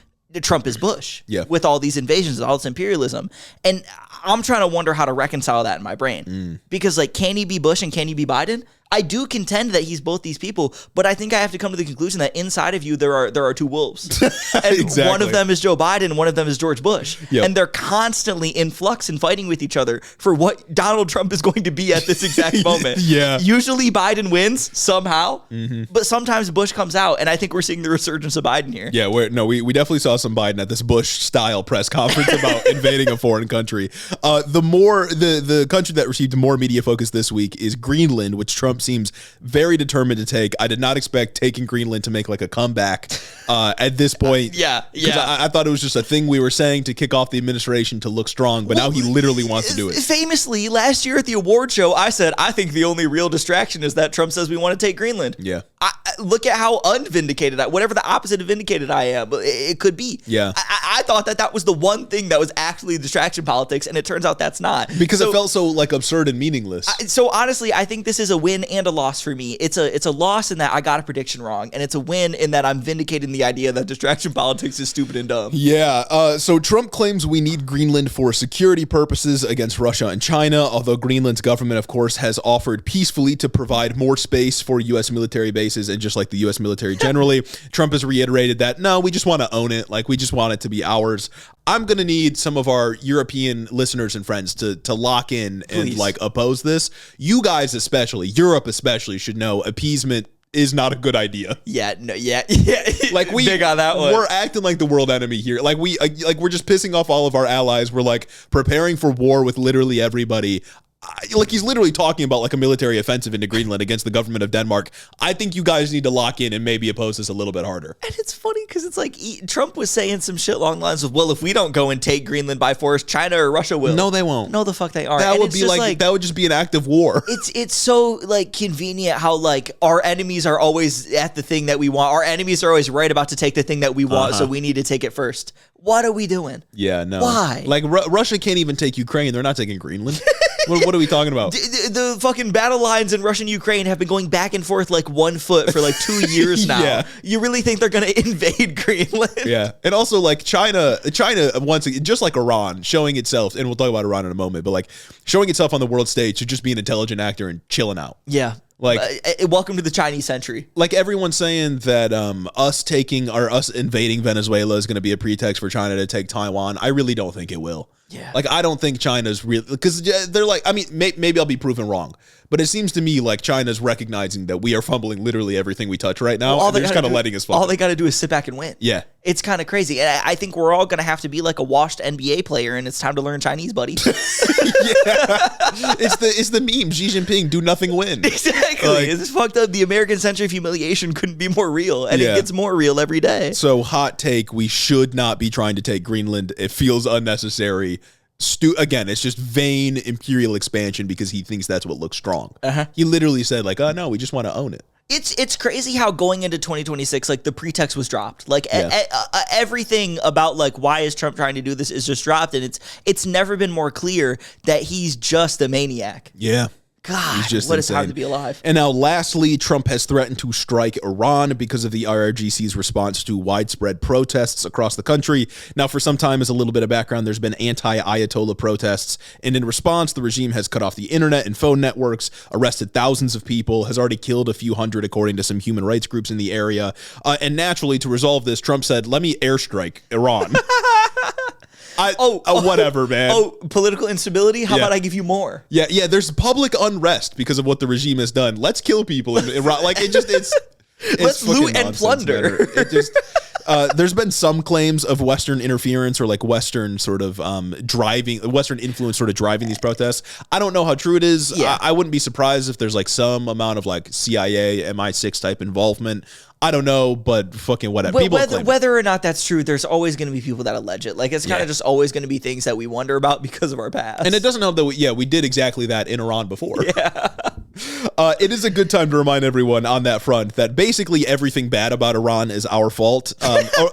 Trump is Bush with all these invasions and all this imperialism. And I'm trying to wonder how to reconcile that in my brain. Because, like, can he be Bush and can he be Biden? I do contend that he's both these people, but I think I have to come to the conclusion that inside of you there are two wolves. And exactly. One of them is Joe Biden and one of them is George Bush. Yep. And they're constantly in flux and fighting with each other for what Donald Trump is going to be at this exact moment. Yeah. Usually Biden wins somehow, but sometimes Bush comes out, and I think we're seeing the resurgence of Biden here. Yeah, we definitely saw some Biden at this Bush-style press conference about invading a foreign country. The country that received more media focus this week is Greenland, which Trump seems very determined to take. I did not expect taking Greenland to make like a comeback at this point. Yeah. I thought it was just a thing we were saying to kick off the administration to look strong, but now he literally wants to do it. Famously, last year at the award show, I said, I think the only real distraction is that Trump says we want to take Greenland. Yeah. Look at how unvindicated, whatever the opposite of vindicated I am, but it could be. Yeah. I thought that was the one thing that was actually distraction politics, and it turns out that's not. Because it felt so like absurd and meaningless. So honestly, I think this is a win and a loss for me. It's a loss in that I got a prediction wrong, and it's a win in that I'm vindicating the idea that distraction politics is stupid and dumb. Yeah. So Trump claims we need Greenland for security purposes against Russia and China, although Greenland's government, of course, has offered peacefully to provide more space for U.S. military bases and just like the U.S. military generally. Trump has reiterated that, no, we just want to own it. Like, we just want it to be ours. I'm going to need some of our European listeners and friends to lock in and like oppose this. You guys especially, Europe especially, should know appeasement is not a good idea. Yeah, no, yeah. Like big on that one. We're acting like the world enemy here. Like we're just pissing off all of our allies. We're like preparing for war with literally everybody. Like he's literally talking about like a military offensive into Greenland against the government of Denmark. I think you guys need to lock in and maybe oppose this a little bit harder. And it's funny because it's like Trump was saying some shit along the lines of, well, if we don't go and take Greenland by force, China or Russia will. No, they won't. No, the fuck they aren't. That would be like that would just be an act of war. It's so like convenient how like our enemies are always at the thing that we want. Our enemies are always right about to take the thing that we want, so we need to take it first. What are we doing? Yeah, no. Why? Like Russia can't even take Ukraine. They're not taking Greenland. What are we talking about? The fucking battle lines in Russia and Ukraine have been going back and forth like 1 foot for like 2 years now. Yeah. You really think they're going to invade Greenland? Yeah. And also like China once again, just like Iran, showing itself, and we'll talk about Iran in a moment, but like showing itself on the world stage to just be an intelligent actor and chilling out. Yeah. Like welcome to the Chinese century. Like everyone's saying that us invading Venezuela is going to be a pretext for China to take Taiwan. I really don't think it will. Yeah. Like I don't think China's real, because they're like, I mean, maybe I'll be proven wrong, but it seems to me like China's recognizing that we are fumbling literally everything we touch right now. Well, and they're just kind of letting us fall. All they got to do is sit back and win. Yeah. It's kind of crazy. And I think we're all going to have to be like a washed NBA player, and it's time to learn Chinese, buddy. Yeah. It's the meme. Xi Jinping, do nothing, win. Exactly. Like, it's fucked up. The American century of humiliation couldn't be more real, and it gets more real every day. So hot take, we should not be trying to take Greenland. It feels unnecessary. Again, it's just vain imperial expansion because he thinks that's what looks strong. He literally said like, oh no, we just want to own it. It's crazy how going into 2026, like the pretext was dropped. Like everything about like why is Trump trying to do this is just dropped, and it's never been more clear that he's just a maniac. Yeah. God, He's just what insane. It's hard to be alive. And now, lastly, Trump has threatened to strike Iran because of the IRGC's response to widespread protests across the country. Now, for some time, as a little bit of background, there's been anti-Ayatollah protests, and in response, the regime has cut off the internet and phone networks, arrested thousands of people, has already killed a few hundred, according to some human rights groups in the area. And naturally, to resolve this, Trump said, let me airstrike Iran. Whatever, man. Political instability? How about I give you more? Yeah. There's public unrest because of what the regime has done. Let's kill people in Iran. Like it's let's loot and plunder. It just there's been some claims of Western interference or like Western sort of Western influence sort of driving these protests. I don't know how true it is. Yeah. I wouldn't be surprised if there's like some amount of like CIA, MI6 type involvement. I don't know, but fucking whatever. Whether or not that's true, there's always going to be people that allege it. Like, it's kind of just always going to be things that we wonder about because of our past. And it doesn't help that we did exactly that in Iran before. Yeah. It is a good time to remind everyone on that front that basically everything bad about Iran is our fault.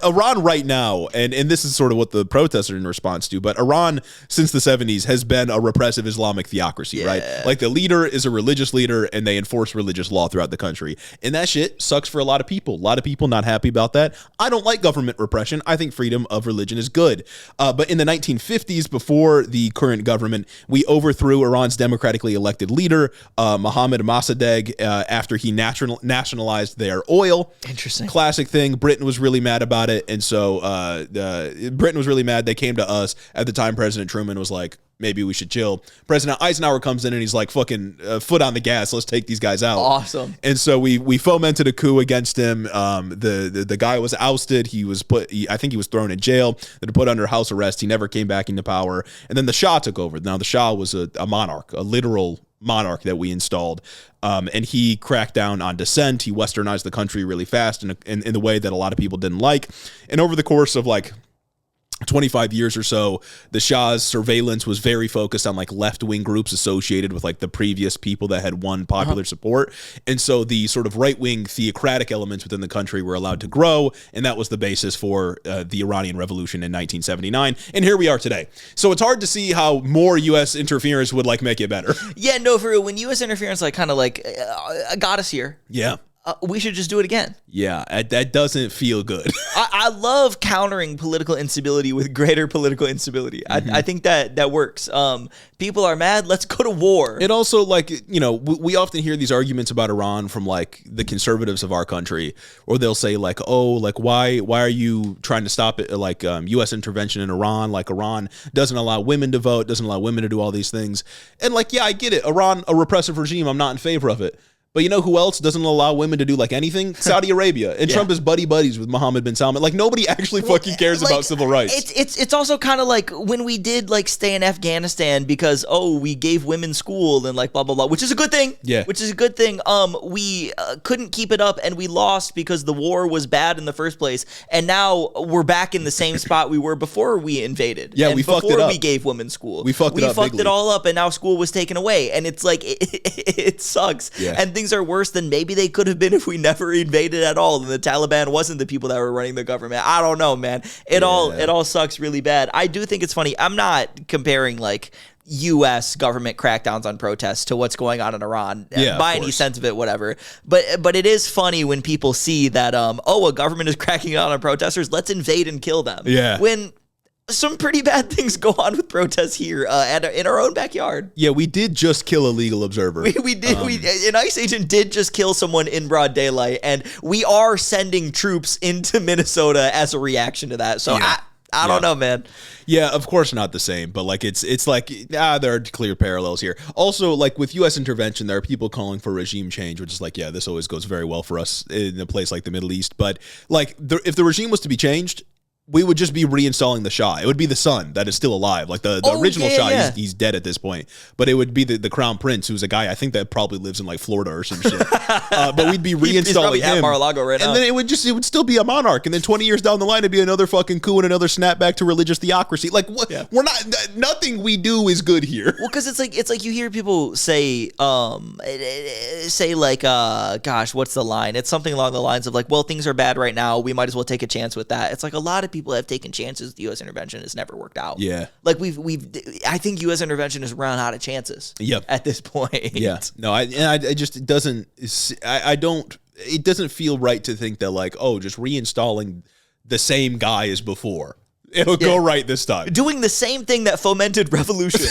Iran right now, and this is sort of what the protests are in response to, but Iran since the 70s has been a repressive Islamic theocracy, right? Like the leader is a religious leader and they enforce religious law throughout the country. And that shit sucks for a lot of people. A lot of people not happy about that. I don't like government repression. I think freedom of religion is good. But in the 1950s, before the current government, we overthrew Iran's democratically elected leader, Mohammad Mossadegh, after he nationalized their oil. Interesting. Classic thing. Britain was really mad about it. And so Britain was really mad. They came to us. At the time, President Truman was like, maybe we should chill. President Eisenhower comes in and he's like, fucking foot on the gas. Let's take these guys out. Awesome. And so we fomented a coup against him. The guy was ousted. I think he was thrown in jail. Then put under house arrest. He never came back into power. And then the Shah took over. Now the Shah was a monarch, a literal monarch that we installed. And he cracked down on dissent. He westernized the country really fast in the way that a lot of people didn't like. And over the course of like 25 years or so, the Shah's surveillance was very focused on like left-wing groups associated with like the previous people that had won popular support. And so the sort of right-wing theocratic elements within the country were allowed to grow. And that was the basis for the Iranian Revolution in 1979. And here we are today. So it's hard to see how more U.S. interference would like make it better. Yeah, no, for real. When U.S. interference like kind of like got us here. Yeah. We should just do it again. Yeah, that doesn't feel good. I love countering political instability with greater political instability. I think that works. People are mad. Let's go to war. It also, like, you know, we often hear these arguments about Iran from like the conservatives of our country, or they'll say like, oh, like why are you trying to stop it? Like U.S. intervention in Iran, like Iran doesn't allow women to vote, doesn't allow women to do all these things. And like, yeah, I get it. Iran, a repressive regime. I'm not in favor of it. But you know who else doesn't allow women to do like anything? Saudi Arabia. And Trump is buddies with Mohammed bin Salman. Like nobody actually fucking cares about civil rights. It's also kind of like when we did like stay in Afghanistan because we gave women school and like blah blah blah, which is a good thing. Yeah. Which is a good thing. We couldn't keep it up and we lost because the war was bad in the first place. And now we're back in the same spot we were before we invaded. Yeah, and we fucked it up. Before we gave women school. We fucked it all up and now school was taken away. And it's like it sucks. Yeah. And things are worse than maybe they could have been if we never invaded at all and the Taliban wasn't the people that were running the government. I don't know, man. It all sucks really bad. I do think it's funny. I'm not comparing like U.S. government crackdowns on protests to what's going on in Iran by any sense of it, whatever. But it is funny when people see that a government is cracking down on protesters. Let's invade and kill them. Yeah. When some pretty bad things go on with protests here in our own backyard. Yeah, we did just kill a legal observer. We did. An ICE agent did just kill someone in broad daylight, and we are sending troops into Minnesota as a reaction to that. So I don't know, man. Yeah, of course not the same, but like it's like there are clear parallels here. Also, like with U.S. intervention, there are people calling for regime change, which is like, yeah, this always goes very well for us in a place like the Middle East. But like, if the regime was to be changed, we would just be reinstalling the Shah. It would be the son that is still alive. Like the original Shah, he's dead at this point. But it would be the Crown Prince, who's a guy I think that probably lives in like Florida or some shit. But we'd be reinstalling him. At Mar-a-Lago right now. And then it would still be a monarch. And then 20 years down the line, it'd be another fucking coup and another snapback to religious theocracy. Like we're not. Nothing we do is good here. Well, because it's like you hear people say like gosh, what's the line? It's something along the lines of like, well, things are bad right now. We might as well take a chance with that. It's like a lot of people have taken chances with U.S. intervention. Has never worked out. Yeah. Like I think U.S. intervention has run out of chances. Yep. At this point. Yeah. No, I just it doesn't feel right to think that like, just reinstalling the same guy as before. It'll go right this time. Doing the same thing that fomented revolution.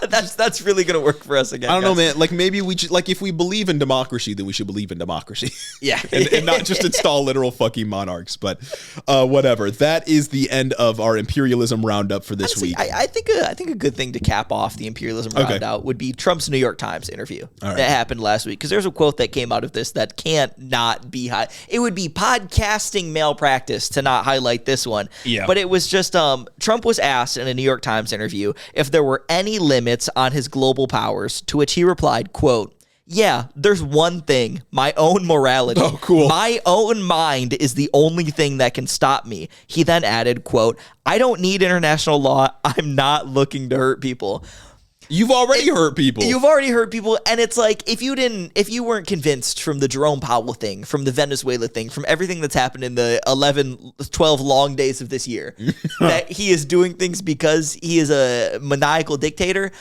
That's really gonna work for us again. I don't know, man. Like maybe we just, like if we believe in democracy, then we should believe in democracy. Yeah, and not just install literal fucking monarchs. But whatever. That is the end of our imperialism roundup for this week. I think a good thing to cap off the imperialism roundup would be Trump's New York Times interview that happened last week. Because there's a quote that came out of this that can't not be high. It would be podcasting malpractice to not highlight this one. Yeah. But it was just Trump was asked in a New York Times interview if there were any limits on his global powers, to which he replied, quote, "Yeah, there's one thing, my own morality. Oh, cool. My own mind is the only thing that can stop me." He then added, quote, "I don't need international law. I'm not looking to hurt people." You've already hurt people. You've already hurt people, and it's like if you weren't convinced from the Jerome Powell thing, from the Venezuela thing, from everything that's happened in the 12 long days of this year, that he is doing things because he is a maniacal dictator,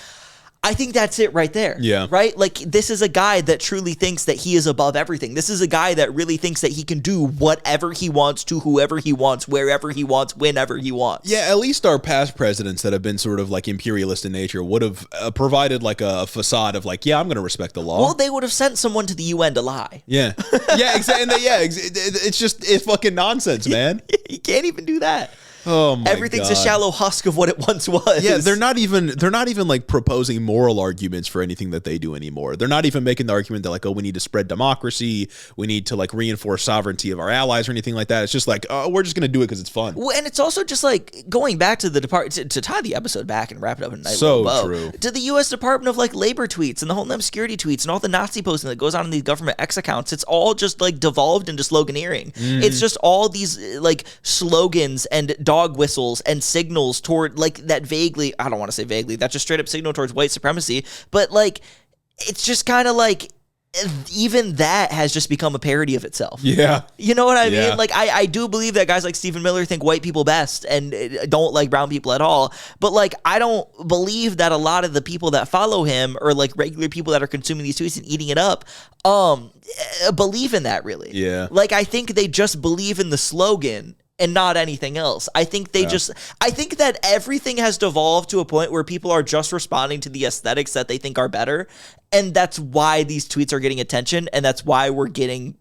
I think that's it right there. Yeah. Right? Like, this is a guy that truly thinks that he is above everything. This is a guy that really thinks that he can do whatever he wants to whoever he wants, wherever he wants, whenever he wants. Yeah, at least our past presidents that have been sort of like imperialist in nature would have provided like a facade of like, yeah, I'm going to respect the law. Well, they would have sent someone to the UN to lie. Yeah. Yeah, exactly. It's fucking nonsense, man. You can't even do that. Oh my Everything's God. a shallow husk of what it once was. Yeah, they're not even like proposing moral arguments for anything that they do anymore. They're not even making the argument that like, we need to spread democracy, we need to like reinforce sovereignty of our allies or anything like that. It's just like, we're just gonna do it because it's fun. Well, and it's also just like going back to the department to tie the episode back and wrap it up in a nice So little bow, true. to the U.S. Department of like labor tweets and the Homeland Security tweets and all the Nazi posting that goes on in these government X accounts. It's all just like devolved into sloganeering. It's just all these like slogans and dog whistles and signals toward like that vaguely, I don't want to say vaguely, that's just straight up signal towards white supremacy, but like it's just kind of like even that has just become a parody of itself. Yeah. You know what I Yeah. mean? Like I do believe that guys like Stephen Miller think white people best and don't like brown people at all, but like I don't believe that a lot of the people that follow him or like regular people that are consuming these tweets and eating it up believe in that really. Yeah. Like I think they just believe in the slogan and not anything else. I think I think that everything has devolved to a point where people are just responding to the aesthetics that they think are better. And that's why these tweets are getting attention. And that's why we're getting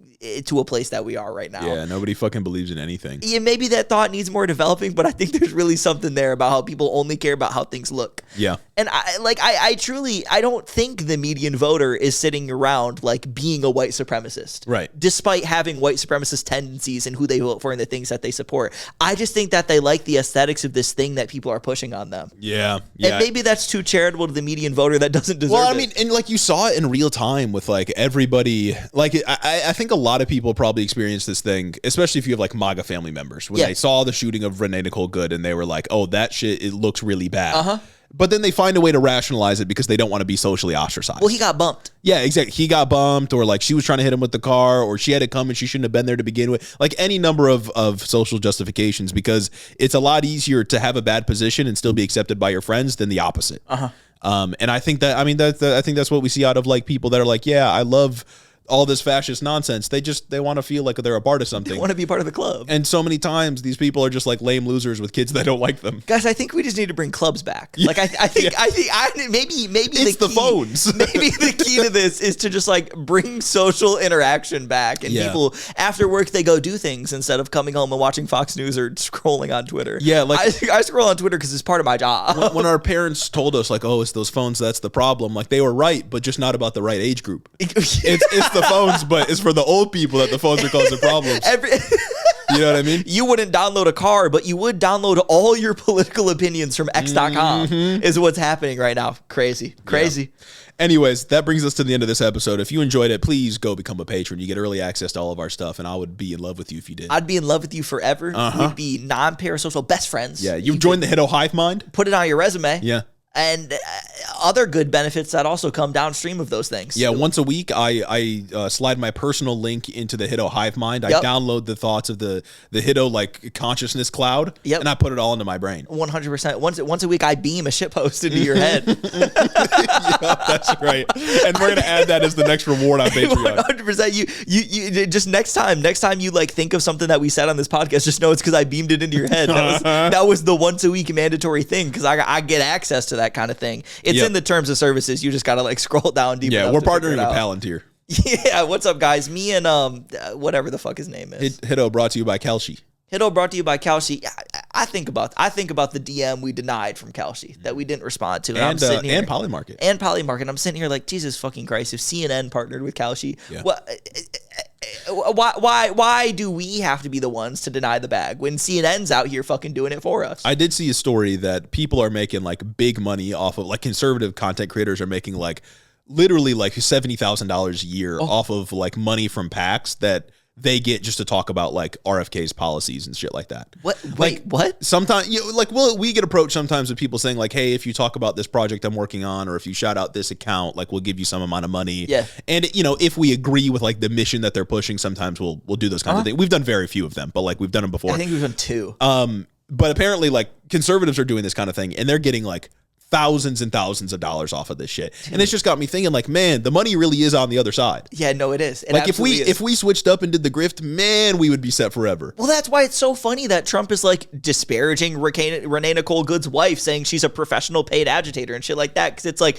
to a place that we are right now. Yeah, nobody fucking believes in anything. Yeah, maybe that thought needs more developing, but I think there's really something there about how people only care about how things look. Yeah. And I truly, I don't think the median voter is sitting around like being a white supremacist. Right. Despite having white supremacist tendencies and who they vote for and the things that they support. I just think that they like the aesthetics of this thing that people are pushing on them. Yeah. And maybe that's too charitable to the median voter that doesn't deserve it. Well, I mean, and like you saw it in real time with like everybody, like I think a lot of people probably experience this thing, especially if you have like MAGA family members, when they saw the shooting of Renee Nicole Good and they were like, oh, that shit, it looks really bad. But then they find a way to rationalize it because they don't want to be socially ostracized. Well, he got bumped. Yeah, exactly. He got bumped, or like she was trying to hit him with the car, or she had to come and she shouldn't have been there to begin with. Like any number of social justifications, because it's a lot easier to have a bad position and still be accepted by your friends than the opposite. And I think that, I mean, I think that's what we see out of like people that are like, yeah, I love all this fascist nonsense. They want to feel like they're a part of something. They want to be part of the club. And so many times these people are just like lame losers with kids that don't like them. Guys, I think we just need to bring clubs back. Like I think maybe it's the phones. Maybe the key to this is to just like bring social interaction back, and people after work they go do things instead of coming home and watching Fox News or scrolling on Twitter. Yeah, like I scroll on Twitter because it's part of my job. When our parents told us like, oh, it's those phones that's the problem, like they were right, but just not about the right age group. It's the phones, but it's for the old people that the phones are causing problems. You know what I mean? You wouldn't download a car, but you would download all your political opinions from X.com is what's happening right now. Crazy. Yeah. Anyways, that brings us to the end of this episode. If you enjoyed it, please go become a patron. You get early access to all of our stuff, and I would be in love with you if you did. I'd be in love with you forever. We'd be non-parasocial best friends. Yeah, you've joined the Hiddo Hive Mind. Put it on your resume. Yeah. And other good benefits that also come downstream of those things. Yeah, once a week, I slide my personal link into the Hiddo Hive Mind. I download the thoughts of the Hiddo like consciousness cloud, and I put it all into my brain. 100%. Once a week, I beam a shitpost into your head. Yeah, that's right. And we're gonna add that as the next reward on Patreon. 100%. You just next time you like think of something that we said on this podcast, just know it's because I beamed it into your head. That was the once a week mandatory thing because I get access to that kind of thing. It's in the terms of services. You just gotta like scroll down deep. Yeah, we're partnering with Palantir. Yeah, what's up, guys? Me and whatever the fuck his name is. Hiddo brought to you by Kelshi. Hiddo brought to you by Kelshi. I think about the DM we denied from Kelshi that we didn't respond to, and I'm sitting here, and Polymarket. I'm sitting here like, Jesus fucking Christ! If CNN partnered with Kelshi, why do we have to be the ones to deny the bag when CNN's out here fucking doing it for us? I did see a story that people are making like big money off of, like conservative content creators are making like literally like $70,000 a year off of like money from PACs that they get just to talk about like RFK's policies and shit like that. What? Wait, what? Sometimes, we get approached sometimes with people saying like, hey, if you talk about this project I'm working on, or if you shout out this account, like we'll give you some amount of money. Yeah. And if we agree with like the mission that they're pushing, sometimes we'll do those kinds of things. We've done very few of them, but like we've done them before. I think we've done 2. But apparently like conservatives are doing this kind of thing and they're getting like thousands and thousands of dollars off of this shit. And it's just got me thinking like, man, the money really is on the other side. Yeah, no, it is. Like if we switched up and did the grift, man, we would be set forever. Well, that's why it's so funny that Trump is like disparaging Renee Nicole Good's wife, saying she's a professional paid agitator and shit like that. Because it's like,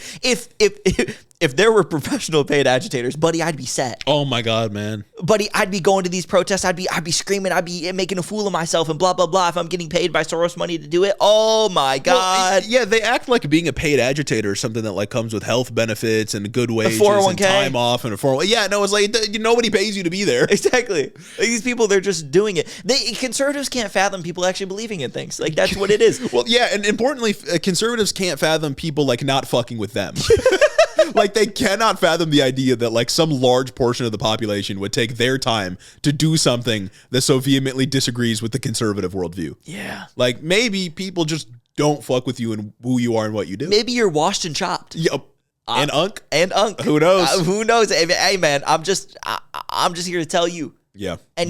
if there were professional paid agitators, buddy, I'd be set. Oh my God, man. Buddy, I'd be going to these protests. I'd be screaming. I'd be making a fool of myself and blah, blah, blah. If I'm getting paid by Soros money to do it. Oh my God. Well, yeah, they act like being a paid agitator is something that like comes with health benefits and good wages 401k. And time off and a 401k. Yeah, no, it's like nobody pays you to be there. Exactly. Like these people, they're just doing it. Conservatives can't fathom people actually believing in things. Like that's what it is. Well, yeah, and importantly, conservatives can't fathom people like not fucking with them. Like they cannot fathom the idea that like some large portion of the population would take their time to do something that so vehemently disagrees with the conservative worldview. Yeah. Like maybe people just don't fuck with you and who you are and what you do. Maybe you're washed and chopped. Yep. And unk. Who knows? Who knows? Hey man, I'm just here to tell you. Yeah. And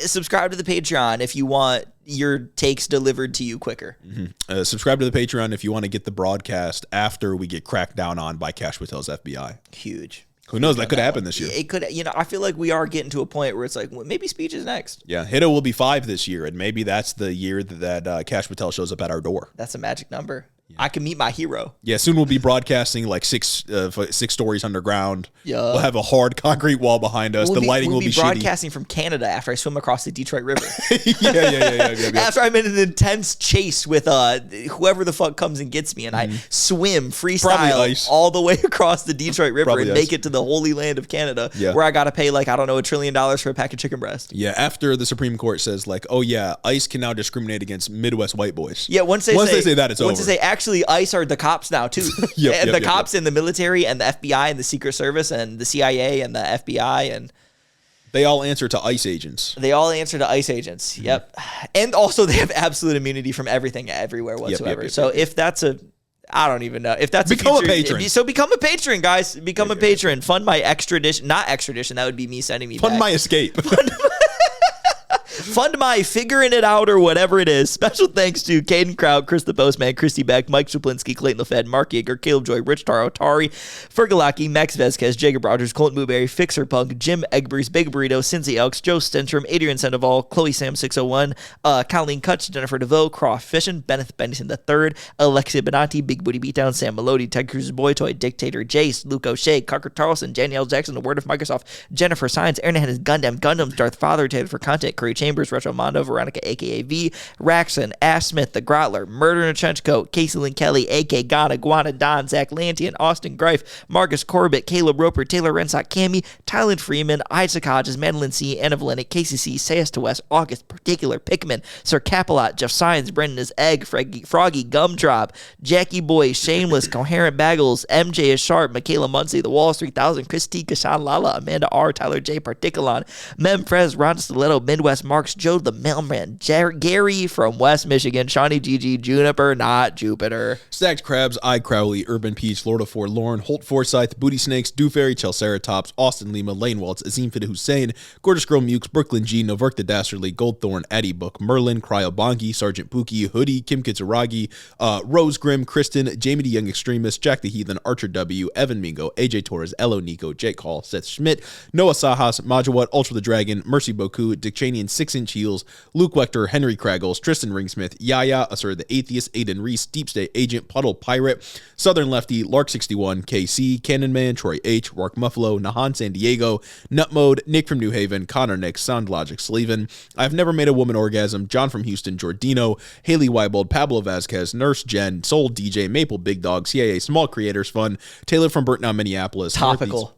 subscribe to the Patreon if you want your takes delivered to you quicker. Mm-hmm. Subscribe to the Patreon if you want to get the broadcast after we get cracked down on by Cash Patel's FBI. Huge. Who knows? That could happen this year. It could. I feel like we are getting to a point where it's like, well, maybe speech is next. Yeah. Hiddo will be 5 this year, and maybe that's the year that Cash Patel shows up at our door. That's a magic number. I can meet my hero. Yeah, soon we'll be broadcasting like six stories underground. Yeah. We'll have a hard concrete wall behind us. The lighting will be broadcasting shitty. from Canada after I swim across the Detroit River. Yeah. After I'm in an intense chase with whoever the fuck comes and gets me, and I swim freestyle all the way across the Detroit River and make it to the holy land of Canada, where I got to pay like, I don't know, $1 trillion for a pack of chicken breast. Yeah, after the Supreme Court says like, oh yeah, ICE can now discriminate against Midwest white boys. Yeah, once they say that, it's over. Once they say, actually, ICE are the cops now too. The cops in the military and the FBI and the Secret Service and the CIA and the FBI, and they all answer to ICE agents. Yep. And also they have absolute immunity from everything everywhere whatsoever. If that's I don't even know. If that's become a patron. So become a patron, guys. Become a patron. Fund my extradition. Not extradition. That would be me sending me back. Fund my escape. Fund my figuring it out or whatever it is. Special thanks to Caden Kraut, Chris the Postman, Christy Beck, Mike Chaplinsky, Clayton LaFed, Mark Yeager, Caleb Joy, Rich Taro, Tari, Fergalaki, Max Vezquez, Jacob Rogers, Colton Blueberry, Fixer Punk, Jim Egbers, Big Burrito, Cincy Elks, Joe Stentrum, Adrian Sandoval, Chloe Sam 601, Colleen Kutch, Jennifer DeVoe, Croft Fishin, Benneth Bennington III, Alexia Benanti, Big Booty Beatdown, Sam Melody, Ted Cruz's Boy Toy, Dictator Jace, Luke O'Shea, Carker Tarleson, Danielle Jackson, The Word of Microsoft, Jennifer Science, Aaron Hennis, Gundams, Darth Father, Taylor for Content, Curry Chambers, Retro Mondo, Veronica, aka V, Raxon, Ash Smith, The Grotler, Murder in a Trench Coat, Casey Lynn Kelly, AK God, Iguana Don, Zach Lantian, Austin Greif, Marcus Corbett, Caleb Roper, Taylor Rensock, Cammy, Tyler Freeman, Isaac Hodges, Madeline C, Anna Valenic, KCC, Sayas to West, August, Particular, Pickman, Sir Capilot, Jeff Sines, Brendan is Egg, Froggy, Gumdrop, Jackie Boy, Shameless, Coherent Bagels, MJ is Sharp, Michaela Muncie, The Walls 3000, Christy Kashan Lala, Amanda R, Tyler J, Particulon, Mem Frez, Ron Stiletto, Midwest Marks, Joe the Mailman, Gary from West Michigan, Shawnee GG, Juniper, not Jupiter. Stacked Crabs, I Crowley, Urban Peach, Florida Forlorn, Holt Forsyth, Booty Snakes, Dewfairy, Chelceratops, Austin Lima, Lane Waltz, Azim Fida Hussein, Gorgeous Girl Mukes, Brooklyn G, Noverk the Dastardly, Goldthorn, Addy Book, Merlin, Cryobongi, Sergeant Pookie, Hoodie, Kim Kitsuragi, Rose Grimm, Kristen, Jamie the Young Extremist, Jack the Heathen, Archer W, Evan Mingo, AJ Torres, Elo Nico, Jake Hall, Seth Schmidt, Noah Sajas, Majawat, Ultra the Dragon, Mercy Boku, Dick Cheney and 6-inch Heels, Luke Wechter, Henry Kraggles, Tristan Ringsmith, Yaya, Asur the Atheist, Aiden Reese, Deep State Agent, Puddle Pirate, Southern Lefty, Lark61, KC, Cannon Man, Troy H, Wark Muffalo, Nahan San Diego, Nut Mode, Nick from New Haven, Connor Nick, Sound Logic Sleven, I've Never Made a Woman Orgasm, John from Houston, Jordino, Haley Weibold, Pablo Vasquez, Nurse Jen, Soul DJ, Maple Big Dog, CIA Small Creators Fund, Taylor from Burnt Down Minneapolis, Topical.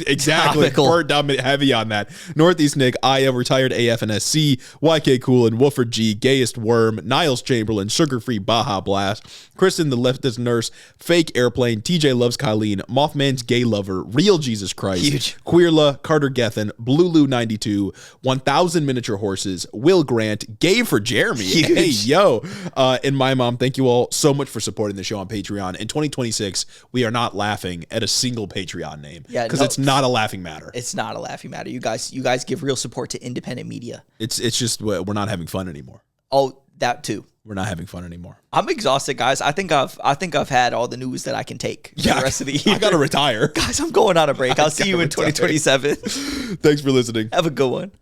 Exactly. Bird dominant heavy on that. Northeast Nick, Aya, Retired AF and SC, YK Coolin, Wolford G, Gayest Worm, Niles Chamberlain, Sugar Free Baja Blast, Kristen the Leftist Nurse, Fake Airplane, TJ Loves Colleen, Mothman's Gay Lover, Real Jesus Christ, Huge. Queerla, Carter Gethin, Blue 92, 1000 Miniature Horses, Will Grant, Gay for Jeremy. Huge. Hey, yo. And my mom, thank you all so much for supporting the show on Patreon. In 2026, we are not laughing at a single Patreon name. Yeah. Because it's not a laughing matter. It's not a laughing matter. You guys give real support to independent media. It's just we're not having fun anymore. Oh, that too. We're not having fun anymore. I'm exhausted, guys. I think I've had all the news that I can take for the rest of the year. I gotta retire. Guys, I'm going on a break. I'll see you in 2027. Thanks for listening. Have a good one.